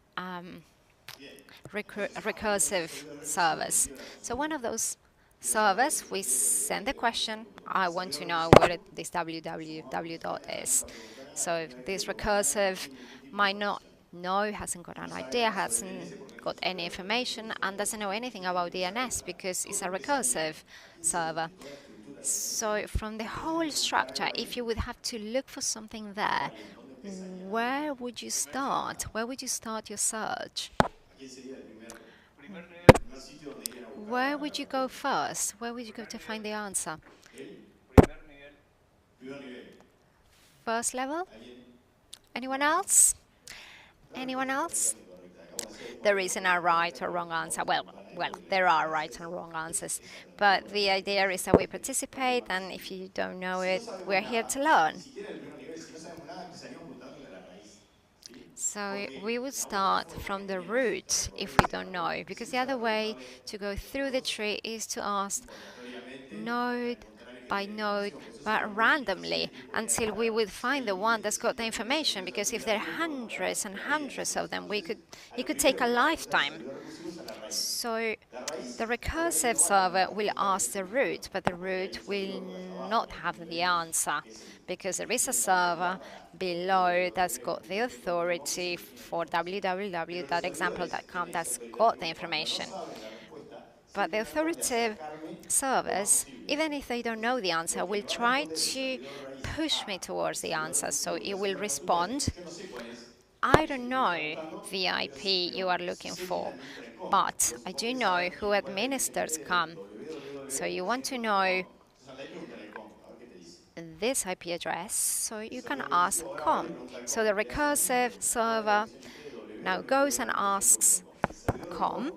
recursive servers. So one of those servers, we send the question, I want to know what this www is. So this recursive might not know, hasn't got an idea, hasn't got any information, and doesn't know anything about DNS because it's a recursive server. So from the whole structure, if you would have to look for something there, where would you start? Where would you start your search? Where would you go first? Where would you go to find the answer? First level? Anyone else? Anyone else? There isn't a right or wrong answer. Well, there are right and wrong answers, but the idea is that we participate, and if you don't know it, we're here to learn. So we would start from the root if we don't know, because the other way to go through the tree is to ask node by node, but randomly, until we would find the one that's got the information. Because if there are hundreds and hundreds of them, it could take a lifetime. So the recursive server will ask the root, but the root will not have the answer, because there is a server below that's got the authority for www.example.com that's got the information. But the authoritative servers, even if they don't know the answer, will try to push me towards the answer. So it will respond, I don't know the IP you are looking for, but I do know who administers COM. So you want to know this IP address, so you can ask COM. So the recursive server now goes and asks COM,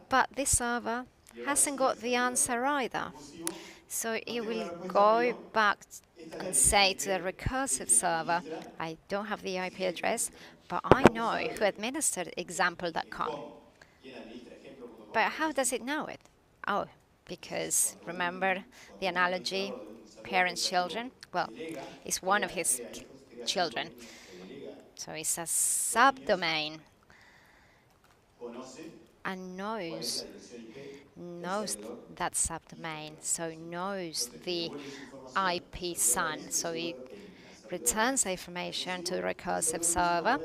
but this server hasn't got the answer either. So it will go back and say to the recursive server, I don't have the IP address, but I know who administered example.com. But how does it know it? Oh, because remember the analogy, parents, children? Well, it's one of his children. So it's a subdomain and knows that subdomain, so knows the IP son. So it returns the information to the recursive server,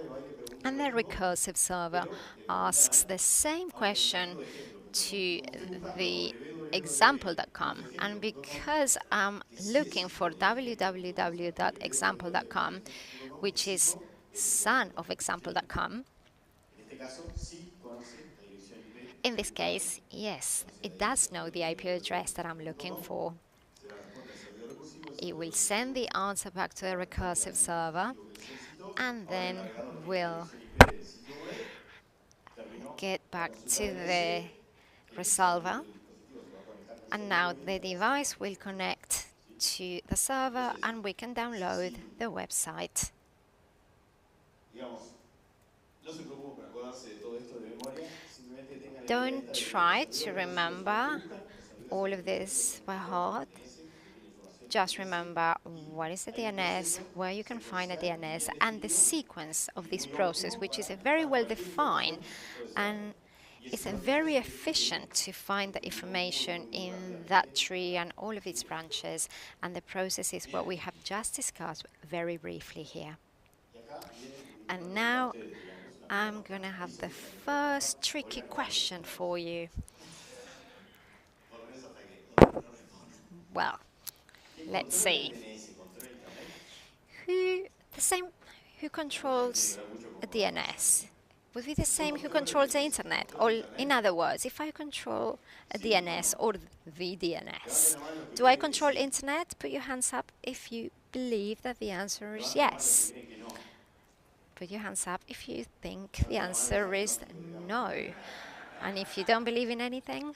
and the recursive server asks the same question to the example.com. And because I'm looking for www.example.com, which is son of example.com, in this case, yes, it does know the IP address that I'm looking for. It will send the answer back to the recursive server, and then will get back to the resolver, and now the device will connect to the server and we can download the website. Don't try to remember all of this by heart. Just remember what is the DNS, where you can find a DNS, and the sequence of this process, which is very well defined and it's very efficient to find the information in that tree and all of its branches. And the process is what we have just discussed very briefly here. And now I'm going to have the first tricky question for you. Well, let's see. Who controls a DNS? Would be the same who controls the internet. Or in other words, if I control a DNS or the DNS, do I control internet? Put your hands up if you believe that the answer is yes. Put your hands up if you think the answer is no. And if you don't believe in anything,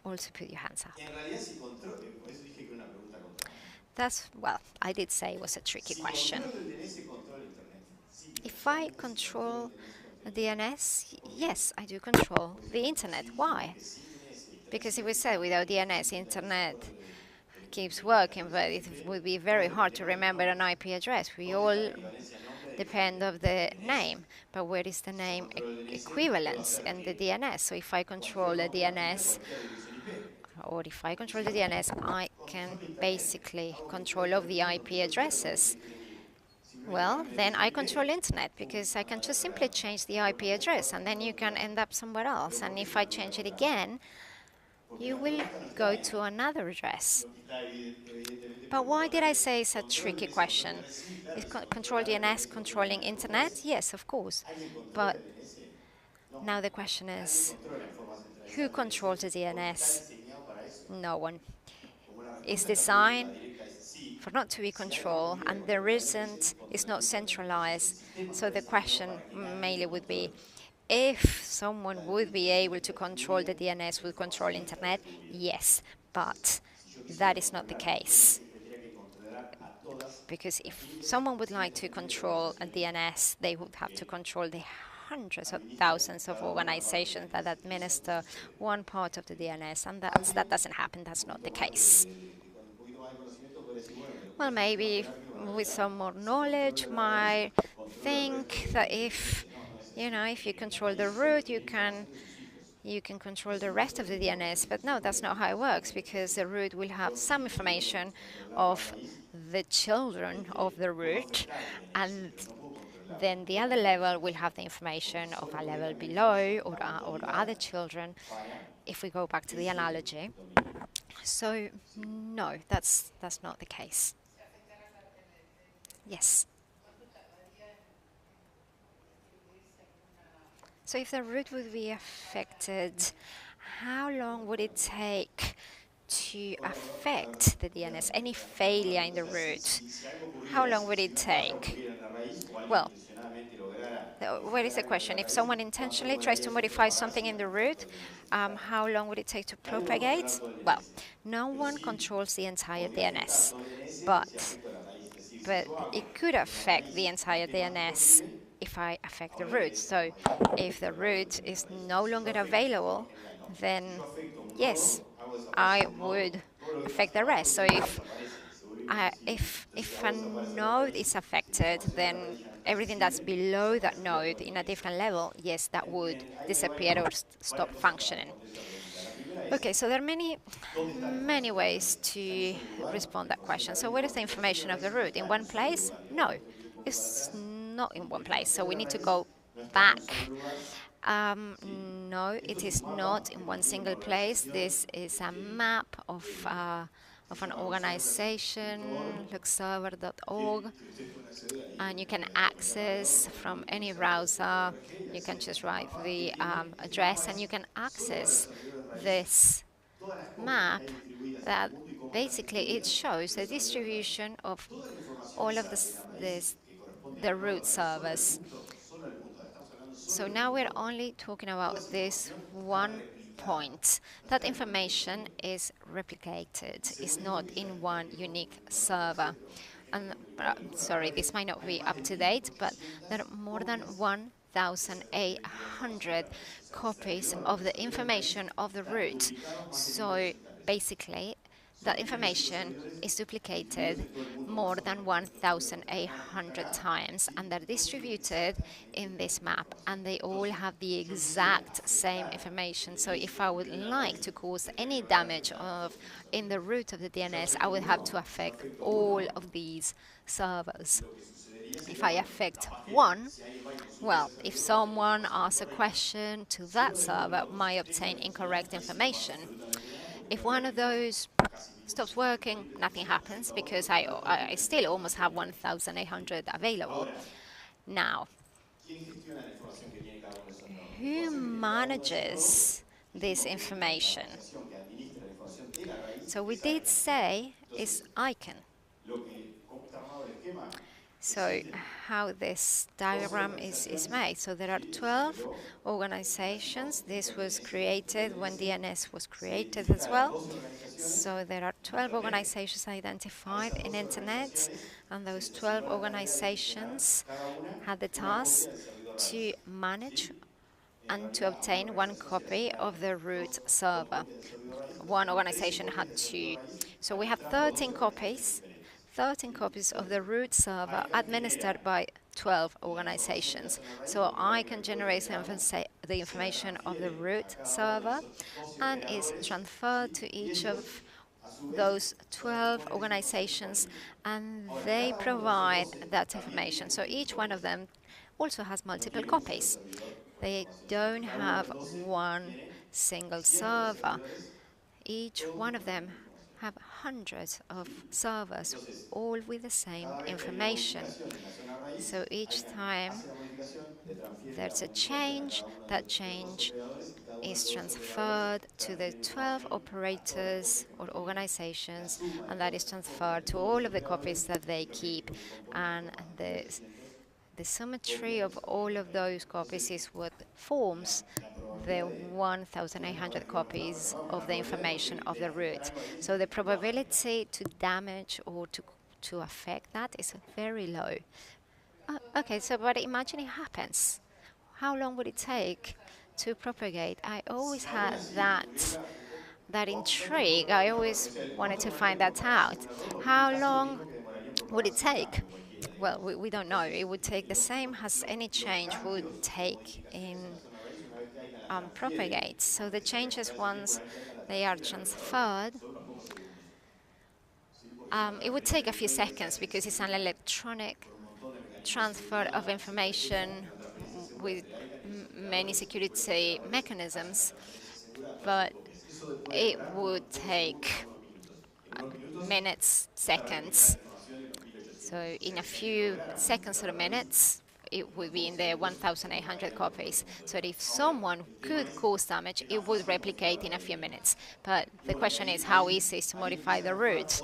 also put your hands up. Well, I did say it was a tricky question. If I control the DNS, yes, I do control the internet. Why? Because if we said without DNS, internet keeps working, but it would be very hard to remember an IP address. We all depend on the name, but where is the name equivalence in the DNS? So if I control the DNS, or if I control the DNS, I can basically control all of the IP addresses. Well, then I control internet because I can just simply change the IP address and then you can end up somewhere else. And if I change it again, you will go to another address. But why did I say it's a tricky question? Is control DNS controlling internet? Yes, of course. But now the question is, who controls the DNS? No one. It's designed for not to be controlled, and the reason is not centralized. So the question mainly would be, if someone would be able to control the DNS, would control internet? Yes, but that is not the case. Because if someone would like to control a DNS, they would have to control the hundreds of thousands of organizations that administer one part of the DNS, and that doesn't happen. That's not the case. Well, maybe with some more knowledge, might think that if you control the root, you can control the rest of the DNS. But no, that's not how it works, because the root will have some information of the children of the root, and Then the other level will have the information of a level below or other children, if we go back to the analogy. So no, that's not the case. Yes. So if the root would be affected, how long would it take to affect the DNS? Any failure in the root, how long would it take? Well, where is the question? If someone intentionally tries to modify something in the root, how long would it take to propagate? Well, no one controls the entire DNS, but it could affect the entire DNS if I affect the root. So if the root is no longer available, then yes, I would affect the rest. So if a node is affected, then everything that's below that node in a different level, yes, that would disappear or stop functioning. Okay, so there are many ways to respond that question. So where is the information of the root? In one place? No, it's not in one place. So we need to go back. No, it is not in one single place. This is a map of an organization, luxserver.org, and you can access from any browser. You can just write the address and you can access this map that basically it shows the distribution of all of the root servers. So now we're only talking about this one point. That information is replicated, it's not in one unique server. And sorry, this might not be up to date, but there are more than 1,800 copies of the information of the root. So basically, that information is duplicated more than 1,800 times, and they're distributed in this map, and they all have the exact same information. So if I would like to cause any damage in the root of the DNS, I would have to affect all of these servers. If I affect one, well, if someone asks a question to that server, might obtain incorrect information. If one of those stops working, nothing happens because I still almost have 1,800 available. Now, who manages this information? So we did say is ICANN. So how this diagram is made. So there are 12 organizations. This was created when DNS was created as well. So there are 12 organizations identified in Internet, and those 12 organizations had the task to manage and to obtain one copy of the root server. One organization had two. So we have 13 copies of the root server administered by 12 organizations. So I can generate the information of the root server and is transferred to each of those 12 organizations, and they provide that information. So each one of them also has multiple copies. They don't have one single server. Each one of them have hundreds of servers, all with the same information. So each time there's a change, that change is transferred to the 12 operators or organizations, and that is transferred to all of the copies that they keep. And the symmetry of all of those copies is what forms the 1,800 copies of the information of the root. So the probability to damage or to affect that is very low. Okay, so but imagine it happens. How long would it take to propagate? I always had that intrigue. I always wanted to find that out. How long would it take? Well, we don't know. It would take the same as any change would take in propagate. So the changes, once they are transferred, it would take a few seconds because it's an electronic transfer of information with many security mechanisms, but it would take minutes, seconds. So in a few seconds or minutes, it would be in the 1,800 copies. So if someone could cause damage, it would replicate in a few minutes. But the question is how easy is to modify the root?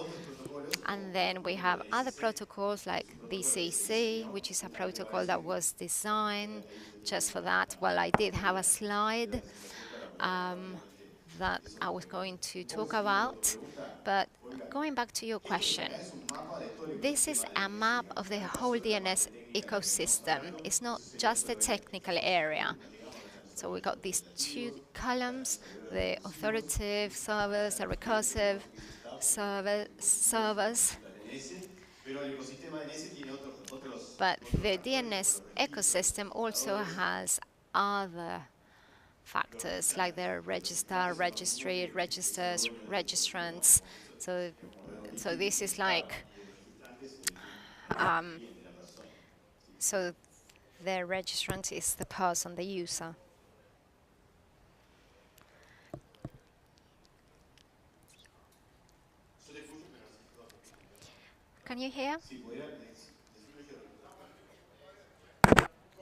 And then we have other protocols like DCC, which is a protocol that was designed just for that. Well, I did have a slide um, that I was going to talk about. But going back to your question, this is a map of the whole DNS ecosystem. It's not just a technical area. So we got these two columns, the authoritative servers, the recursive servers. But the DNS ecosystem also has other factors like the register, registry, registers, registrants. So this is like so the registrant is the person, the user. Can you hear?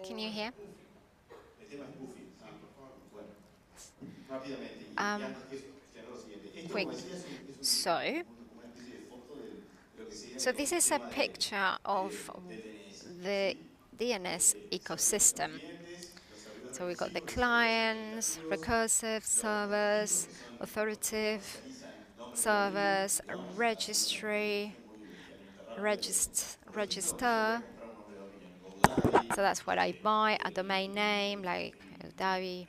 Can you hear? Um, quick. So this is a picture of the DNS ecosystem. So we got the clients, recursive servers, authoritative servers, registry, register. So that's what I buy, a domain name like Davi,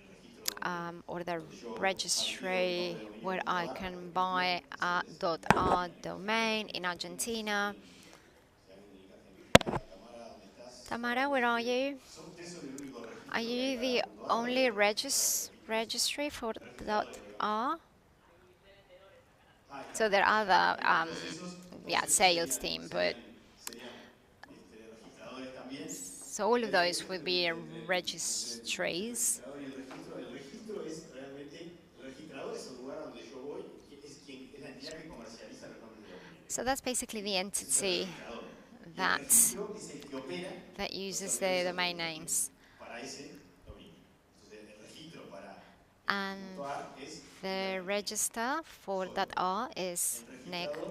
or the registry where I can buy a .r domain in Argentina. Tamara, where are you? Are you the only registry for .r? So there are other sales team, but so all of those would be registries. So that's basically the entity that uses the domain names. And the register for .r is neg.r.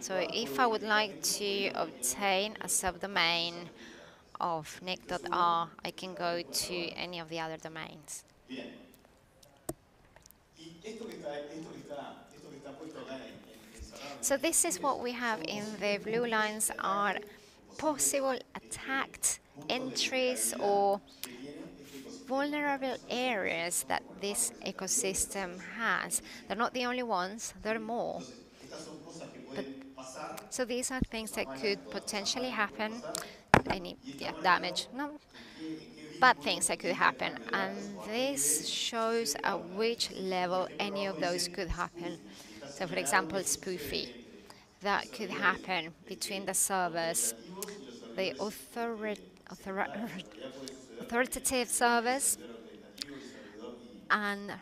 So if I would like to obtain a subdomain of neg.r, I can go to any of the other domains. So this is what we have in the blue lines are possible attacked entries or vulnerable areas that this ecosystem has. They're not the only ones, there are more. But, so these are things that could potentially happen, any damage, no, bad things that could happen. And this shows at which level any of those could happen. So for example, spoofy. That could happen between the servers, the authoritative servers and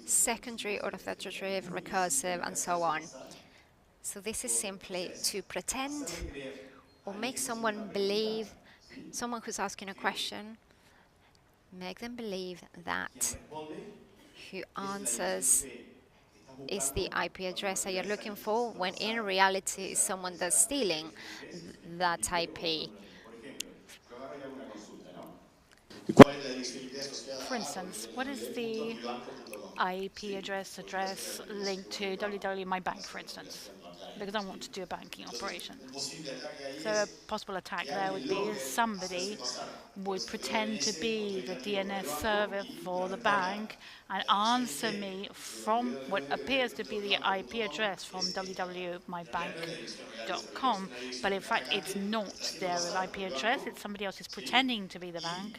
secondary or authoritative, recursive, and so on. So this is simply to pretend or make someone believe, someone who's asking a question, make them believe that who answers is the IP address that you're looking for, when in reality it's someone that's stealing that IP. For instance, what is the IP address linked to my bank, for instance, because I want to do a banking operation. So a possible attack there would be somebody would pretend to be the DNS server for the bank and answer me from what appears to be the IP address from www.mybank.com, but in fact it's not their IP address, it's somebody else who's pretending to be the bank.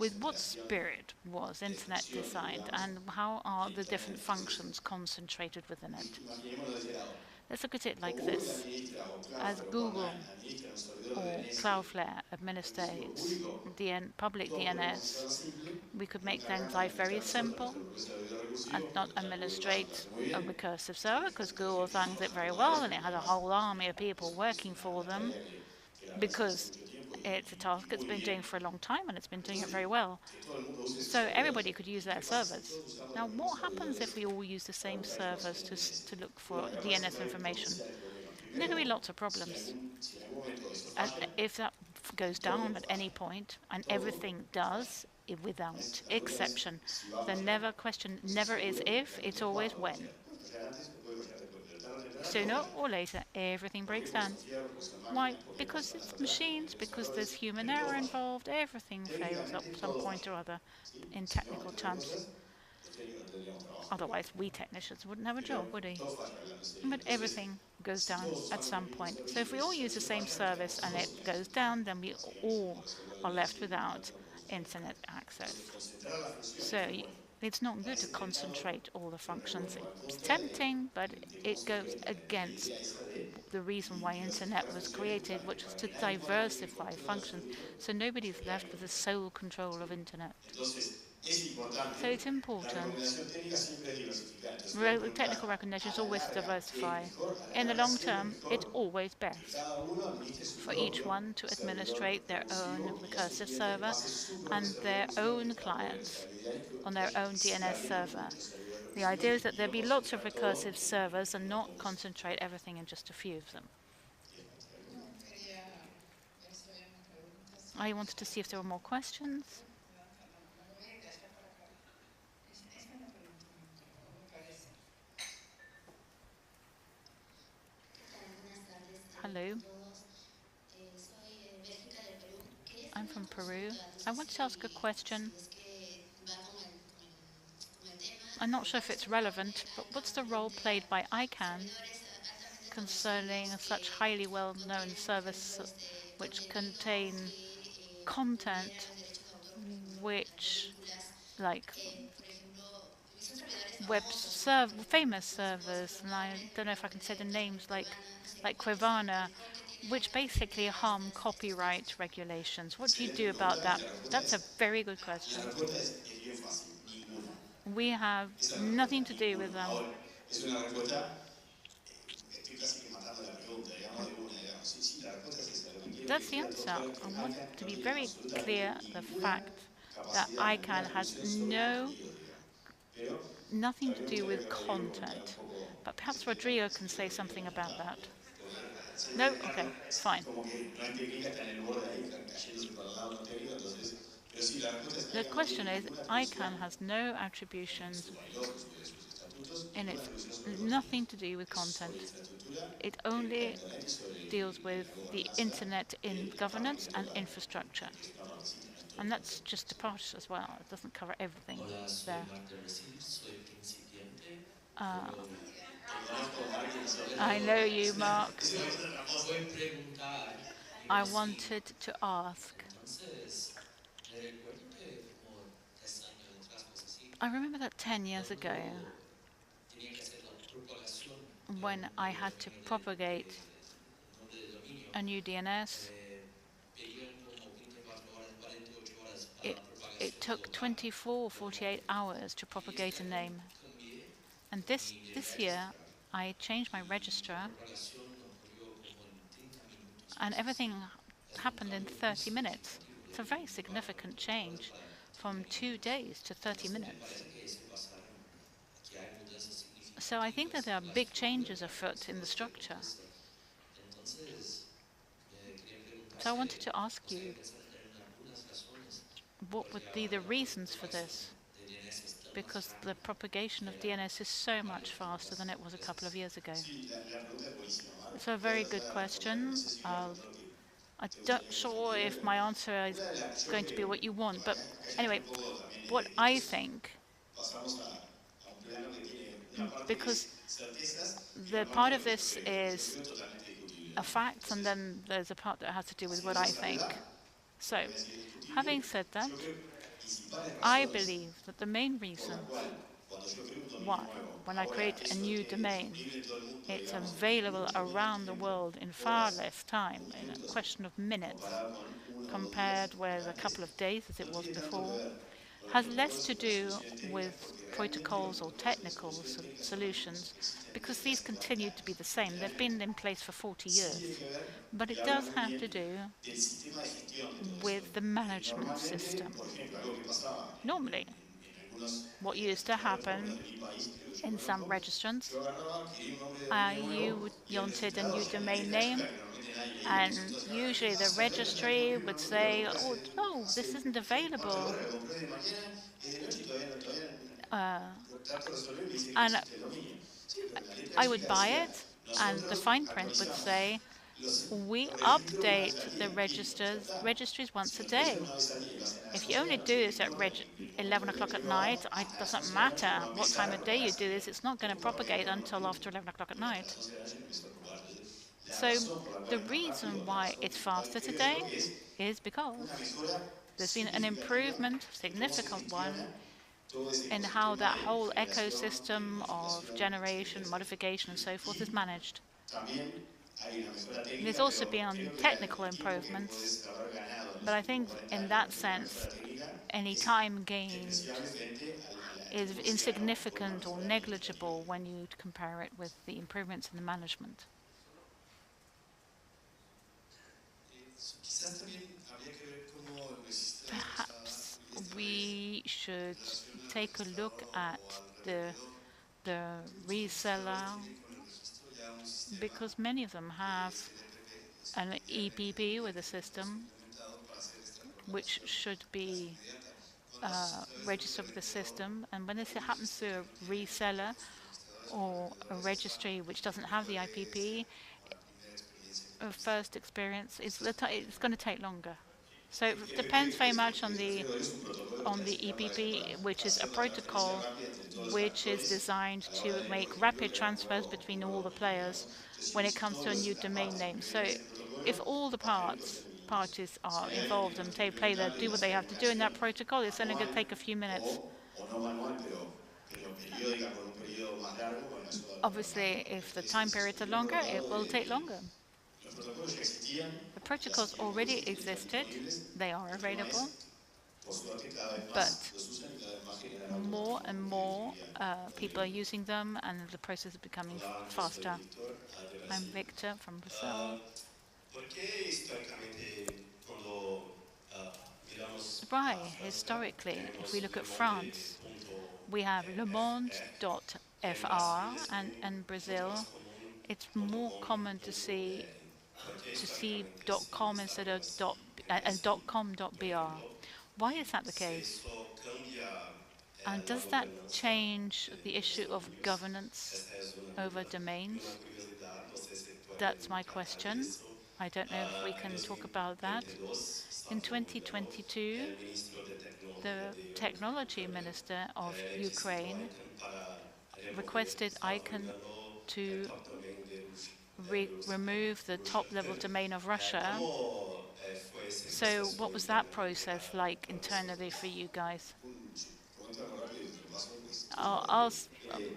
with what spirit was internet designed, and how are the different functions concentrated within it? Let's look at it like this. As Google or Cloudflare administrates public DNS, we could make things life very simple and not administrate a recursive server, because Google thinks it very well and it has a whole army of people working for them, because it's a task it's been doing for a long time and it's been doing it very well. So everybody could use their servers. Now, what happens if we all use the same servers to look for DNS information? There could be lots of problems. And if that goes down at any point, and everything does, without exception, the never question never is if, it's always when. Sooner or later, everything breaks down. Why? Because it's machines, because there's human error involved, everything fails at some point or other in technical terms. Otherwise, we technicians wouldn't have a job, would we? But everything goes down at some point. So if we all use the same service and it goes down, then we all are left without internet access. So it's not good to concentrate all the functions. It's tempting, but it goes against the reason why internet was created, which was to diversify functions, so nobody's left with the sole control of internet. So it's important. Technical recognition is always to diversify. In the long term, it's always best for each one to administrate their own recursive server and their own clients on their own DNS server. The idea is that there be lots of recursive servers and not concentrate everything in just a few of them. I wanted to see if there were more questions. Hello. I'm from Peru. I wanted to ask a question. I'm not sure if it's relevant, but what's the role played by ICANN concerning such highly well-known service which contain content which, like famous servers, and I don't know if I can say the names, like Quivana, which basically harm copyright regulations. What do you do about that? That's a very good question. We have nothing to do with them. Es una respuesta, estoy casi que matando la pregunta, digamos, de una, digamos. Sí, sí, la respuesta es esa. Lo que quiero That's que the quede answer. claro es que I want ICANN to no be tiene very clear absolutamente the ninguna fact that capacidad, ICANN ninguna has atribución sobre los contenidos, digamos. Pero nothing to también me do gustaría with que Rodrigo me contara un content. poco But ese perhaps feedback, Rodrigo si can quiere say Rodrigo, something como about está. that. Se No? ve Okay, claro, fine. como que no es técnica, está en el borde ahí, cayéndose para el lado no técnico, entonces. Pero sí, la respuesta es The ICANN no question tiene is, ninguna atribución ICANN has no en attributions sus bylaws, en sus estatutos, in ninguna its atribución sobre los nothing contenidos. to do with Es sobre content. infraestructura It técnica de only Internet y sobre deals with la the gobernanza internet in del parte que governance le and toca infrastructure. que no participa, no en todo And el that's contenido. just a part as well. It doesn't cover everything Hola, soy there. Marc de Resil, soy principiante, Uh, pero Te conozco, Mark, y sobre I todo. know you, Mark. Es una persona tramposa. voy a preguntar y I decir. wanted to ask. Entonces, me recuerdo que como 10 años atrás, cosas así, I remember that 10 years ago cuando tenía que hacer la propagación when I had to propagate del nombre de dominio, a new DNS. pedían como 24 horas, 48 horas para It, la it propagación took global. 24 or 48 hours to propagate a name. Cambié And mi this year, registrar I changed my y la registrar, propagación ocurrió como en 30 minutos, and cosas everything así. Es un happened in cambio muy 30 minutes. significativo It's a de very 24 significant 48 horas change para 30 from 2 minutos. days to 30 Entonces me minutes. parece que eso pasaron, que hay mudanzas So I think that significativas there are en la big estructura changes afoot in the desde este structure. contexto. Entonces, quería preguntar So I si wanted to ask podría you, pensar en algunas razones what would be the reasons for this? de DNS es tan más Because the rápido propagation of DNS is so much faster than it was a couple of years ago. Sí, la pregunta es buenísima, Mark. It's a Voy very a good tratar de responder. No question. sé si voy a responder lo que I'm te gustaría not que sure respondiera. if my answer is Yo going to be creo what you want, que but acá ya anyway, un poco también what I think, pasamos a un plano que tiene una parte que because es certezas y the una part parte of que this es is totalmente discutible, a ¿no? fact, and Entonces, then there's a part that has to do with así what de I esa think. salvedad, So, puede ser having indiscutible. said that, Yo creo, principales I razones believe that the main por la reason cual cuando yo creo un dominio why, nuevo, when I ahora create a eso new esté domain, disponible en todo el mundo, it's digamos, en available mucho menos around the tiempo, world in far horas less time, o in a minutos, question of minutes, comparado con uno o dos días compared with a couple antes, of days as it no was tiene tanto que before, ver con los has less protocolos to o las do soluciones técnicas, with porque realmente los protocols or protocolos y las technical soluciones técnicas son los mismos solutions, que existen because desde these hace 40 continue to be años, the same. They've been literalmente. in place for 40 Sí tiene years. que ver But y it habla does muy have to bien do del sistema de gestión de todo esto. with the management Normalmente, system. por ejemplo, algo que pasaba Normally, en algunos what used to registradores, por lo menos happen de mi país, que es lo que yo in some conozco, registrants, yo agarraba, quería un nombre de dominio nuevo you y el wanted a registrado, new si alguien en domain esta época, name, que normalmente nadie leía eso, and entonces, ¿qué usually the pasa? Todavía no está registry disponible un would nombre, lo say, compré "Oh, hace, no, this isn't hace un par de available." horas, lo compré de mañana, de noche y todavía Uh, lo trato de resolver y me dice que no and existe el dominio. Sí, pero la letra I would chica buy decía, it, and the nosotros fine print would actualizamos say, "We los registros una vez update al the día, listo, ya está. registries Si once lo a actualizan day." una vez al día y lo hacen a las If 11 you de la only do noche, no this at importa, el momento 11 de o'clock ver at que lo haga, night, it hasta las doesn't 11 de la noche no matter va a what empezar time a of day you propagarse do el this, error. it's not going to ¿Cómo va a propagate propagar un error until que after 11 o'clock at porque hasta night. las 11 de la noche no empieza a propagar? Entonces, la So razón por la cual the es tan reason rápido, la why razón it's principal faster creo yo today es is una because mejora there's been an significativa improvement, en cómo se significant one, gestiona todo ese in how ecosistema that de whole generación, ecosystem of modificación, generation, etcétera, modification, and etcétera. so forth is Y managed. también hay una mejora There's técnica, also pero been creo que technical el tiempo que improvements, puedes haber ganado en but los I últimos think 40 in años that en una sense, mejora técnica any es time gained despreciable frente al is tiempo que se ganó por una insignificant or mejora administrativa. negligible when you compare it with the improvements in the management. Quizás también habría que ver cómo existe esta Perhaps fluidez we should en relación al take a look registrador o at al the revendedor. the Que muchos registradores reseller, tienen con el registro ya un sistema because many of them have LTP, es an decir, EPP with a inmediatamente system implementado para hacer esta which propagación should casi be inmediata. Cuando haces a través de un registered with the revendedor system, and when o this un happens registro to que a no tiene reseller los registradores o or a revendedores, registry which doesn't no have the puede IPP, ser como la primera experiencia que tuviste. first experience, Entonces, it's going to take longer. So it depends very much el revendedor es un protocolo que on the hace para eso, EPP, which para is a hacer la transferencia protocol rápida entre todos los which is actores designed a la hora to de, por make ejemplo, rapid crear transfers between un all the nuevo dominio, players digamos. Entonces, when it si comes to a new todas las domain partes name. So intervienen en ese protocolo, if all the va a tener un proceso muy lento. parties Si are hay alguien que involved no and está implementando do y what hace they have alguna to do in that acción protocol, it's only going to manual take a few minutes. o no manual, pero periódica con un periodo más largo, bueno, eso va a demorar más Obviously, tiempo. if the Ese time es periods are el bien longer, it probado will take longer. los protocolos ya existían, The ya protocols siguen hoy already existiendo, están existed, disponibles. they are El tema available, es, por suerte, cada vez más but los usan y cada vez más generan more automatismo and porque la more ingeniería lo people are permite. using them, and the process is becoming Hola, yo soy faster. Víctor de I'm Brasil. Victor from Brazil. Ah, ¿Por qué históricamente cuando miramos Why, a Francia historically, if we tenemos look Le at Monde France, punto we have Le que en Brasil Monde.fr, es and in mucho más Brazil, común it's punto more .com common to punto see br. ¿Por qué históricamente .com está instead algo of así en Brasil, por .com.br. ejemplo? Why is that the Si case? eso cambia And la does that gobernanza change the de los issue of dominios. governance Esta es over una domains? curiosidad, no sé si That's pueden my tratar de question. eso. I don't know if we En can talk about that. 2022, In Stavro Uyanov, 2022, el ministro de Tecnología the de technology Ucrania, minister of requisitó a Ukraine ICANN para remover requested Stavro ICANN Uyanov el to top domain de Rusia. remove the top level domain of Russia. ¿Cómo fue ese So, proceso what was that internamente process like para internally ustedes? for you guys? Comento algo rápido y te lo paso, pues, I'll, rápido. I'll,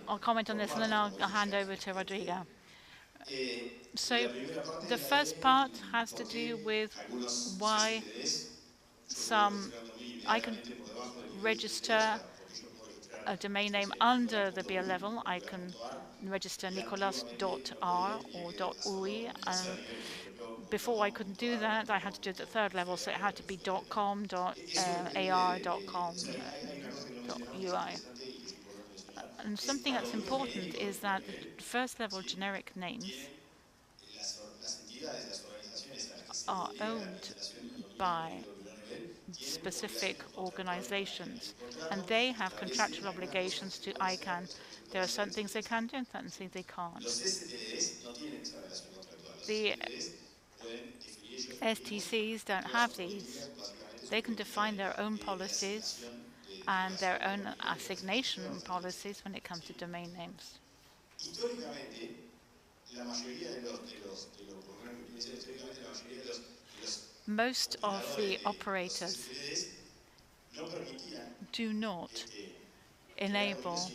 I'll comment on Por this and then partes, como I'll dice hand Jack. over to Rodrigo. La So, primera parte the es la first de part has to por do qué with algunos why CCTDs yo puedo some registrar un dominio I can inmediatamente por debajo del nivel de register privilegios, porque yo puedo registrar a domain name under the BL level. I can nicolas.ui, register y antiguamente no nicolas.r podía y tenía or que hacerlo .ui, en el tercer and nivel, por ejemplo, before I couldn't do that, I had to do it at the third level, so it had to be .com, Eso .ar, depende, .com, o sea, hay una cosa que no mencionamos que es .ui. interesante y que es importante mencionar, And es something los that's dominios important genéricos del is primer that nivel, the first level ¿sí? generic names Tienen las entidades, las organizaciones a las que se are delega la owned administración del dominio by genérico del primer nivel, tienen specific obligaciones contractuales con ICANN. organizations, El contrato and they have establece contractual algunas cosas obligations que to pueden hacer, ICANN. otras cosas que There pueden are hacer some things they distintas. can do and certain things they Los can't. STDs no tienen esa relación contractual. Los The STDs pueden definir ellos mismos STCs don't todas have sus these. políticas, básicamente They sus can políticas define their own de policies asignación de and las their del own dominio, de las assignation asociaciones de los policies when it comes to ¿sí? domain names. Históricamente, la mayoría de los por lo menos que piense históricamente, la mayoría de los most Porque of claro, the los operators CSPDs no permitían do not crear dominios enable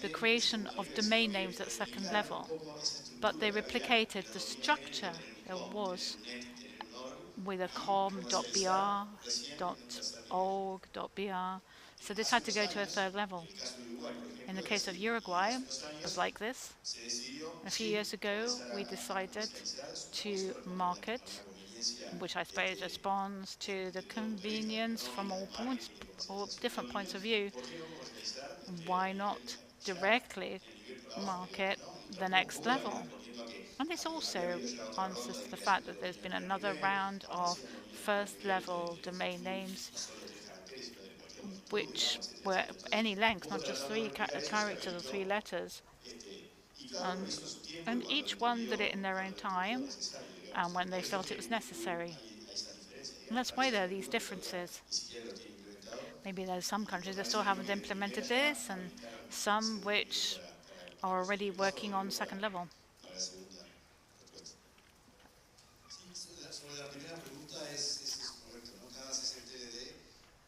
the inmediatamente creation según la of libre, sino domain que names at second replicaron un level, poco esa but estructura they que había replicated en the los dominios genéricos structure que there permitió tener was un net, tener un org with a y comercializar com.br, recién en un tercer nivel. .org.br. So this Hace had to unos go to a años, third level. el caso de Uruguay, por In the ejemplo, case of y Uruguay, hace it unos was años like this. se decidió, A few sí, years ago, comenzar we a decided comercializar, supongo to esto responde a market, una conveniencia which I suppose responds to the de todo punto de vista, convenience from económica, all de points, marketing, de or comercialización de different points of dominios. view. ¿Por qué no comercializar Why el nivel not ya directly el nivel por abajo, market digamos, ¿no? Y the también un next poco también level? respondiendo And a this que había also habido ya otra answers ronda to de the creación fact de that there's dominios been primer another nivel, round ahora of sí eran dominios primer first nivel de level tipo domain full, names, no solo de 3 caracteres, sino de cualquier longitud, which digamos, etcétera, were etcétera. Entonces, any un length, poco not just tratando de three replicar ese characters or three registro, letters, y cada uno lo and hizo a su tiempo and each one did it in their own cuando lo time necesario, and digamos. when they Por eso es felt que it was en Uruguay necessary. hay esa diferencia, And digamos. that's why Parece there que are these alguno que otra differences. ni siquiera lo tiene implementado. Maybe there's some Y countries me that parece still que lo haven't que debería implemented ya this, and habilitar some segundo nivel which para are el already posible paso, working on Rodrigo, second level. para la segunda respuesta. Sí, sobre la primera pregunta es correcto, ¿no? Cada CCTD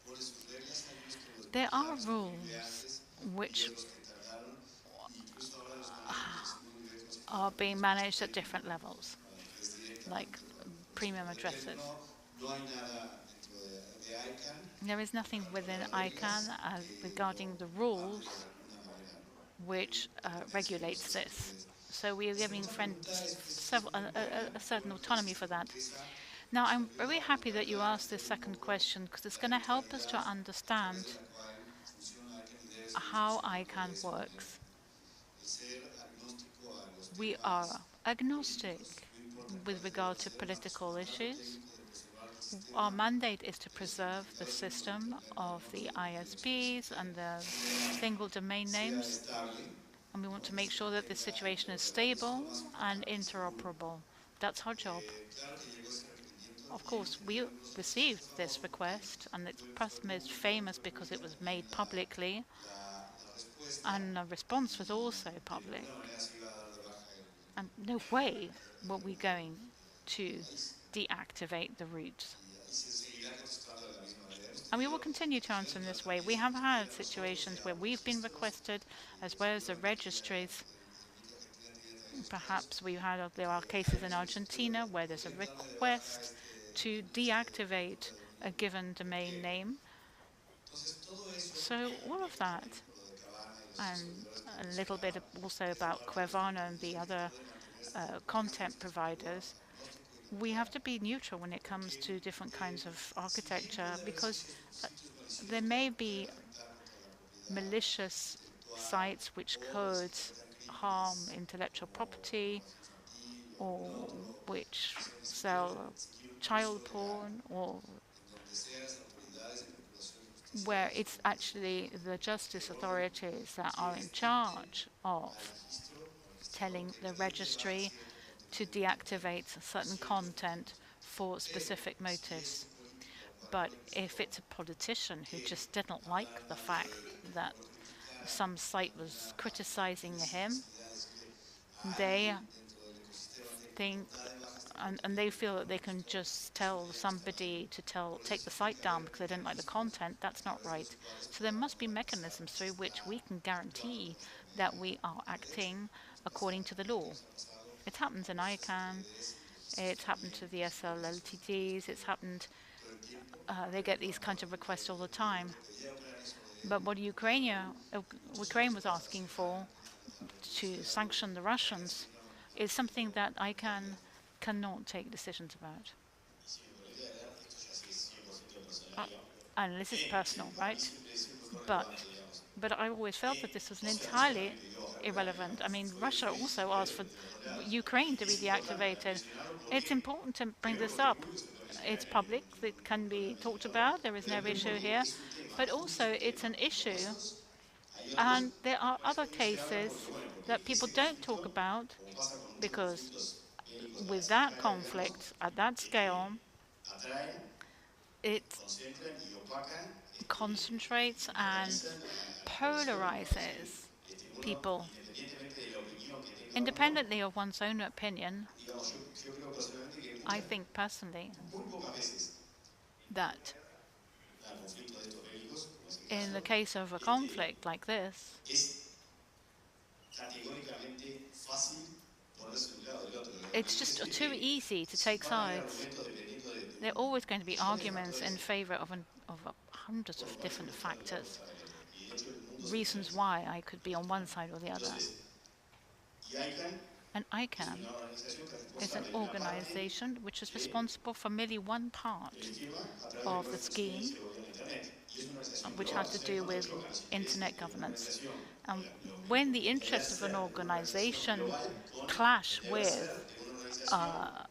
pone sus reglas, hay unos que los There are empezaron disponible rules antes y which otros que tardaron, y incluso ahora los manejamos de segundo nivel como si are fueran being dominios managed at premium, different levels, que es like directamente con su premium poder. addresses. No hay nada dentro de ICANN There is en nothing cuanto a within las ICANN reglas que regarding the lo ate de rules alguna manera, ¿no? which Pertenece a los regulates this. CCTDs. So we are La giving segunda pregunta friends es muy a buena, qué certain bueno autonomy for that. que esa Now, nos I'm ayuda very a happy that you poder asked this entender un second poco question because it's la going to help us to neutralidad a través de understand la cual funciona ICANN y debe seguir how funcionando de ICANN esa manera. works. El ser agnóstico a los We temas are agnostic políticos, no importa cuál with sea regard el to ser, nuestro political mandato issues. técnico de preservar el Our sistema mandate is to preserve the simplificado y único de system tener of the agnóstico y ISPs and the single domain sea names, estable, and we want ¿no? to Que make se sure that the mantenga situation is interoperable. Eso es lo stable más and importante, seguro. interoperable. That's our job. Claro que llegó ese requerimiento Of y hemos course, tenido we algunos otros received this trabajos porque request, and it's fue made publicado, famous fue because it pública was también made publicly, la respuesta and the response was also y de public. ninguna manera se iba a dar de baja And no way were we el going to país. deactivate the routes. Y se seguirá contestando de la misma manera. Hemos And we will tenido continue to answer diferentes in this way. We alternativas have que nos had piden a nosotros y situations a where we've been registros. requested, as well as the Seguramente aquí registries. en Argentina tiene también sus casos. Perhaps there are cases in Hemos visto Argentina where there's a por qué darle de baja request to deactivate tipo de a dominio. given ¿Por domain qué? name. Entonces, todo eso, So all of por that, ejemplo, lo de Cabana y los and servidores que a little bit mencionaba, also es la about parte de Cuevana and que the se other puede mantener este content este servidor providers, agnóstico y we have neutral. to be neutral when it comes Porque to different kinds of si bien architecture puede haber because sitios there maliciosos may que pueden be atentar contra la propiedad malicious intelectual sites which o se could cometan harm crímenes intellectual como property pornografía infantil o algún or otro, which hacer que se pierda, sell se quiere un child curso legal porn or en donde sean las autoridades de procuración y justicia where las it's que actually the justice ordenen authorities that are in quienes dicten charge al of registro o al registrador telling que the le den de baja registry cierto to contenido deactivate por certain ciertos content motivos. for Pero specific si motives. es un político o But cualquier if registrador it's a politician who que just didn't hablar like the mal fact that o criticar some site was criticizing algunas him, facilidades a they alguien dentro del ecosistema técnico, think da de baja este and they contenido, feel that they pues can esto just eso tell ya no está bien. somebody to Por eso take the sí tiene site que down haber because they don't like the mecanismos content. That's a not través de right. los cuales So there must be podamos garantizar mechanisms que se through which we está can actuando guarantee that conforme we are a derecho. acting Nos according pasa to the aquí, law. nos ha pasado It happens con in los ICANN, CCTDs y los it's happened también to the servidores SLLTTs, it's este, happened, todo el tiempo. they Pero get en these cuanto kinds a of requests all the lo time. que pedía Ucrania sobre But what muchas Ukraine otras was cosas asking que for a to veces sanction the hay que Russians seguirlo is something that todavía. ICANN cannot take decisions about. Y sí, pero la idea era, esto ya sí es 100% Uh, personal, digamos, and this is personal, para mí right? siempre, siempre fue relevante, But digamos. but I always felt that this was an Rusia entirely también pidió a Ucrania, irrelevant. I mean, fue Russia muy also sincero asked y for de manera, Ukraine to y be es importante deactivated. mencionarlo It's porque important to bring primero this porque el up. público se puede imaginar It's que hay public, it un can be problema de talked legislador, about, there is pero no también issue porque here, es un tema, but justo also un it's tema. an issue. Otros, hay otros And there are por other experiencia hablan porque, cases bueno, porque that people ese don't talk conflicto, about como pasa con muchos because conflictos bélicos a with esa that escala, digamos, conflict at that scale, atraen, it concentran y opacan, concentrates and polarizan a la población, digamos. polarizes Uno, people. independientemente de la opinión que tenga Independently of one's own opinion, digamos, yo creo personalmente que I think personally muy pocas veces that un conflicto de estos bélicos, como es el in the caso, case of a este, conflict like this, es categóricamente fácil ponerse de un lado del otro. Lo que it's quiere just decir es too easy to que take van a haber sides. argumentos dependiendo There are always going to be millones de arguments in factores favour of hundreds por of los cuales different uno está de un lado o factors, está del otro. Y de hecho el mundo se reasons polariza. why I could be on one side or the other. Entonces, ICANN And es ICANN una organización que es is an responsable de una parte organisation which is de responsible for merely one part el esquema a través del of cual the funciona y scheme, se gobierna Internet. Y es una organización which global. has O to sea, do cuando with chocan los intereses internet de una governance. organización, And lo when que the podría interests of an ser de una organización organisation global con clash el deber ser with de una organización uh,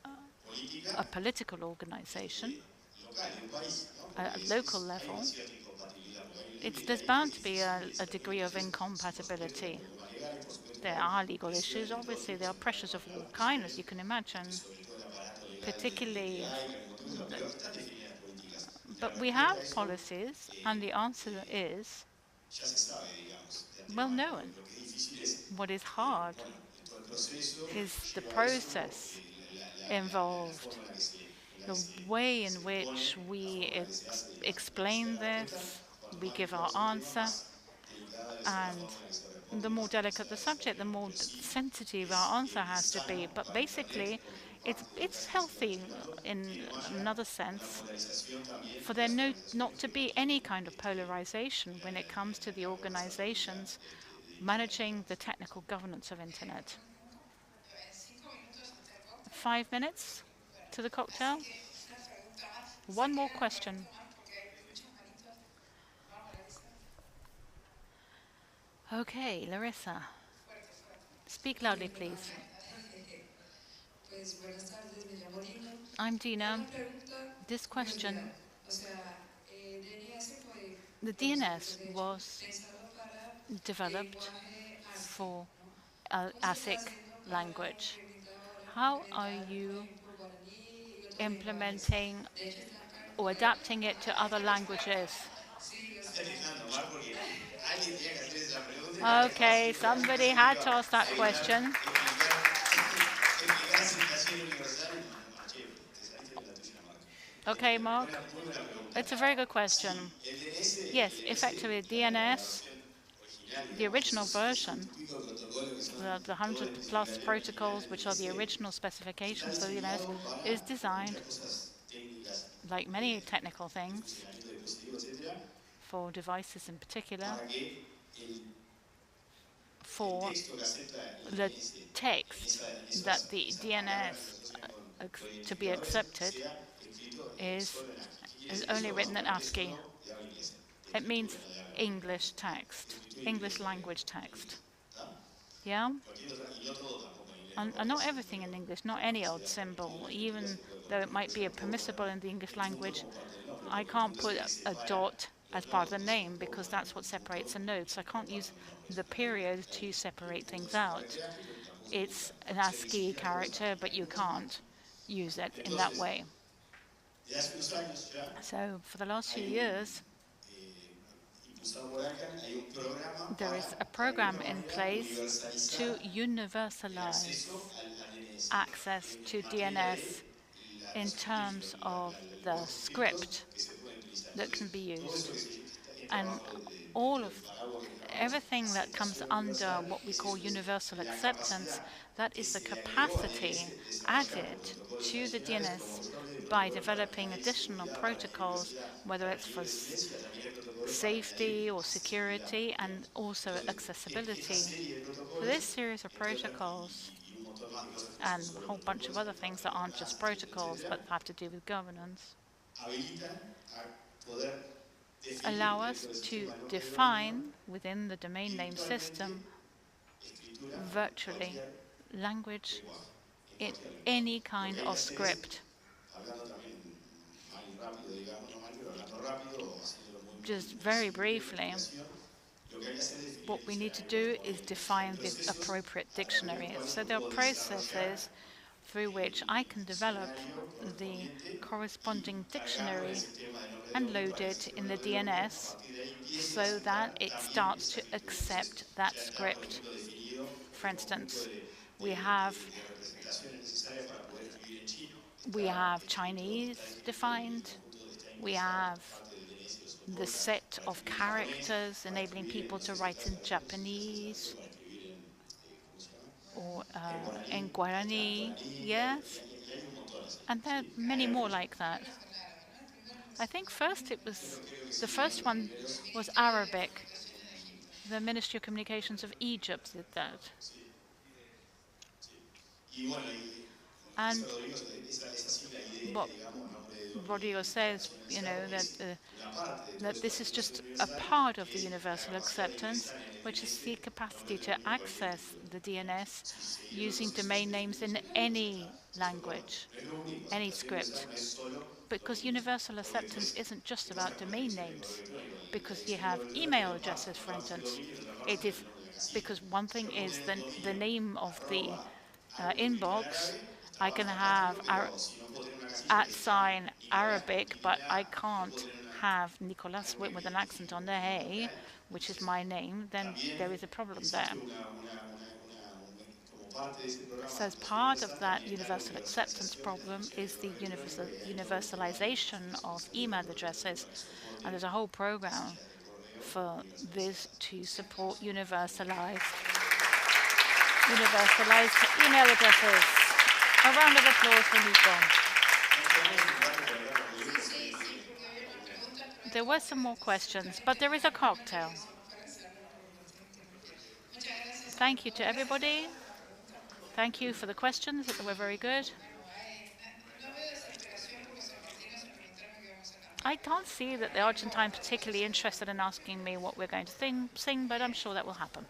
a política political organisation local, de un país, ¿no? Porque at local hay una level, cierta incompatibilidad, porque hay un límite there's ahí que bound es to be difícil de a establecer. degree of Entonces, por supuesto, hay incompatibility. problemas legales, por supuesto que There hay are legal presiones issues, de todo obviously, tipo there are sobre pressures of para all las kinds, as you naciones, can imagine, sobre todo el aparato legal de particularly. ICANN y un montón de cosas, pero están definidas políticas. Y la But we respuesta a have eso policies, and the answer is ya se sabe, digamos, de well antemano. known. Lo que es difícil es, What is hard bueno, todo el proceso is the lleva a eso, process la involved, forma en la que the way in se pone, which la we forma en la que se hace, digamos. explain La respuesta, this, cuanto we más give delicado our sea el tema, answer, más delicada debe ser la and forma en la que se responde, the más more delicate the personalizada debe ser, subject, the more pero sí sensitive our answer has to be. sano But para Internet, basically, porque en it's parte de lo que it's hace es esto, healthy respetando in que no haya another una sense polarización también for de there las not organizaciones to que be manejan any kind of polarization when it comes to the la gobernabilidad organizations de Internet, managing the digamos. technical governance of internet. 5 minutes to the cocktail. One more question. Okay, Larissa. Speak loudly, please. Pues buenas tardes, me llamo Dina. I'm Una Dina. pregunta, This question, curiosidad. O sea, DNS fue, the bueno, pues DNS de hecho, was pensado para developed lenguaje ASCII, for ¿no? ¿Cómo se está ASIC haciendo para language. implementar ahora, How are implementar, por you ejemplo, guaraní y otros lenguajes? implementing De hecho, está acá, or adapting it to other languages? sí, o Está sea, terminando, Omar, porque alguien tenía que hacer esa pregunta y la dejó Okay, así, somebody así had que to ask that evitar question. explicar asignación universal y no manché, te saliste de la tuya, Marco. Okay, Pero Mark. muy buena pregunta. It's a very good Sí, question. el DNS, Yes, effectively, la DNS, versión original, the digamos, original esos version, típicos protocolos que son the todos 100 plus especificaciones protocols, originales which del are the DNS, original está specifications for the DNS, diseñado para is muchas designed, cosas técnicas like many technical de things, funcionamiento de dispositivos, etcétera, for devices in particular, para que el for texto que acepta el the DNS text that the esas palabras DNS que nosotros tenemos con to be identificadores accepted sea escrito is, solo en ASCII. ¿Qué quiere is decir only eso? written in Básicamente ASCII. solo de habla inglesa, de It means escritura, no de habla English de text, escritura English inglesa, language text. ¿tá? Yeah? Cualquier otra, y no todo tampoco en inglés, ¿no? And not Porque everything in English, not any old symbol, even though it might be permissible in the English language. I can't put a dot as part of the name because that's what separates a node. So I can't use the period to separate things out. It's an ASCII character, but you can't use it in that way. de hace unos años ya So for the last few hay years, impulsado por ICANN, hay un programa there para, is a de program alguna in manera, place to universalizar el universalize acceso al DNS access en to materia DNS de la in terms of the los script scriptos que se pueden utilizar. that can be Todo used. eso que se entra And abajo all del of paraguas que llamamos everything that comes aceptación under universal what we es call eso, es universal la acceptance, capacidad that que is the se le agregó al capacity DNS desarrollar added protocolos to the adicionales DNS como protocolo de by protocolo para developing la additional seguridad, para la protocols, privacidad, whether para it's el for nivel de silencio, también hay protocolos para safety añadir or accesibilidad, security and digamos. also Entonces, esta accessibility. serie de So protocolos, this series of entre otras, protocols y un montón más de cosas que no son and a solo whole bunch of protocolos, other sino things that aren't herramientas, just protocols etcétera, but have to do with governance, habilitan a poder definir allow dentro us del to sistema de nombre de dominio define within the domain name virtualmente system escritura en virtually cualquier language lenguaje, in cualquier lenguaje. any Lo que kind hay que of hacer es, script. hablando también mal y rápido, digamos, no mal, pero hablando rápido o haciéndolo muy Just very simple de briefly, explicación, lo que hay que hacer es definir what el we need to diccionario do correspondiente. is Hay define the procesos appropriate a través de los dictionary. cuales So yo there are puedo desarrollar processes through which I can develop diccionario the correspondiente corresponding y cargarlo en el dictionary sistema de nombre de and dominio load para que el it sistema in de the nombre de dominio a DNS partir de ahí empiece a so that aceptar it también starts esa to escritura. Entonces, accept that ya está, por script. ejemplo, definido For el conjunto instance, We have de representaciones necesarias para poder escribir en chino. we have Está Chinese definido en el defined. conjunto donde está We ingresada have parte del DNS y los the soporta set para of escribir en japonés, characters para enabling escribir en, people no to sé si write estás, in si estás en Japanese para escribir en, ¿cómo se llama? or in En guaraní, está Guarani. guaraní, Yes, y hay un montón así. and there are Sí, many hay more muchos. like that. I think first it was Creo que the sí, uno de first los one primeros. was Arabic. The Ministry of Communications of Egypt did that. Sí, sí. Y bueno, como dice And Rodrigo, es así la idea, what digamos, nombre de lo que Rodrigo la says, operación en you cerdo know, es una parte de todo that eso de this la is just aplicación a universal, part of que the es la universal capacidad de acceptance, ingresar en el which is the DNS capacity nombre de to dominio en cualquier access idioma. the DNS Si se yo using si domain ustedes names definen in eso en inglés, ya any está, se fue todo. language, No es lo único, o sea, any la capacidad universal script. no es solo Because dominio. universal Porque acceptance después, isn't just ¿qué pasa about con la domain dirección del correo names, electrónico? La because you dirección del have correo electrónico tiene email dos partes. addresses, Una for parte es el instance. dominio y la otra parte It es is el nombre de la casilla. because one Si thing yo puedo is tener el the dominio name of the arroba algo que termina en inbox. árabe, I está can fantástico, have pero si no puedo tener una casilla at que está sign Nicolás con Arabic, but I Y, no puedo can't tener have Nicolas algo que me with an identifique accent on como the mi nombre hey, real. which is Entonces, my name, then there is también a problem there. existe como parte de ese programa So, de as aceptación part of universal, that también está la universal acceptance universalización del problem enunciado de is the correo electrónico y hay todo un programa de universalization of universalización del email correo electrónico addresses, para que and soporte there's a whole program casillas de correo for this universalizadas. to support universalized email addresses. A round of applause for Nico. There were some more questions, but there is a cocktail. Thank you to everybody. Thank you for the questions, that were very good. I can't see that the Argentine particularly interested in asking me what we're going to sing, but I'm sure that will happen.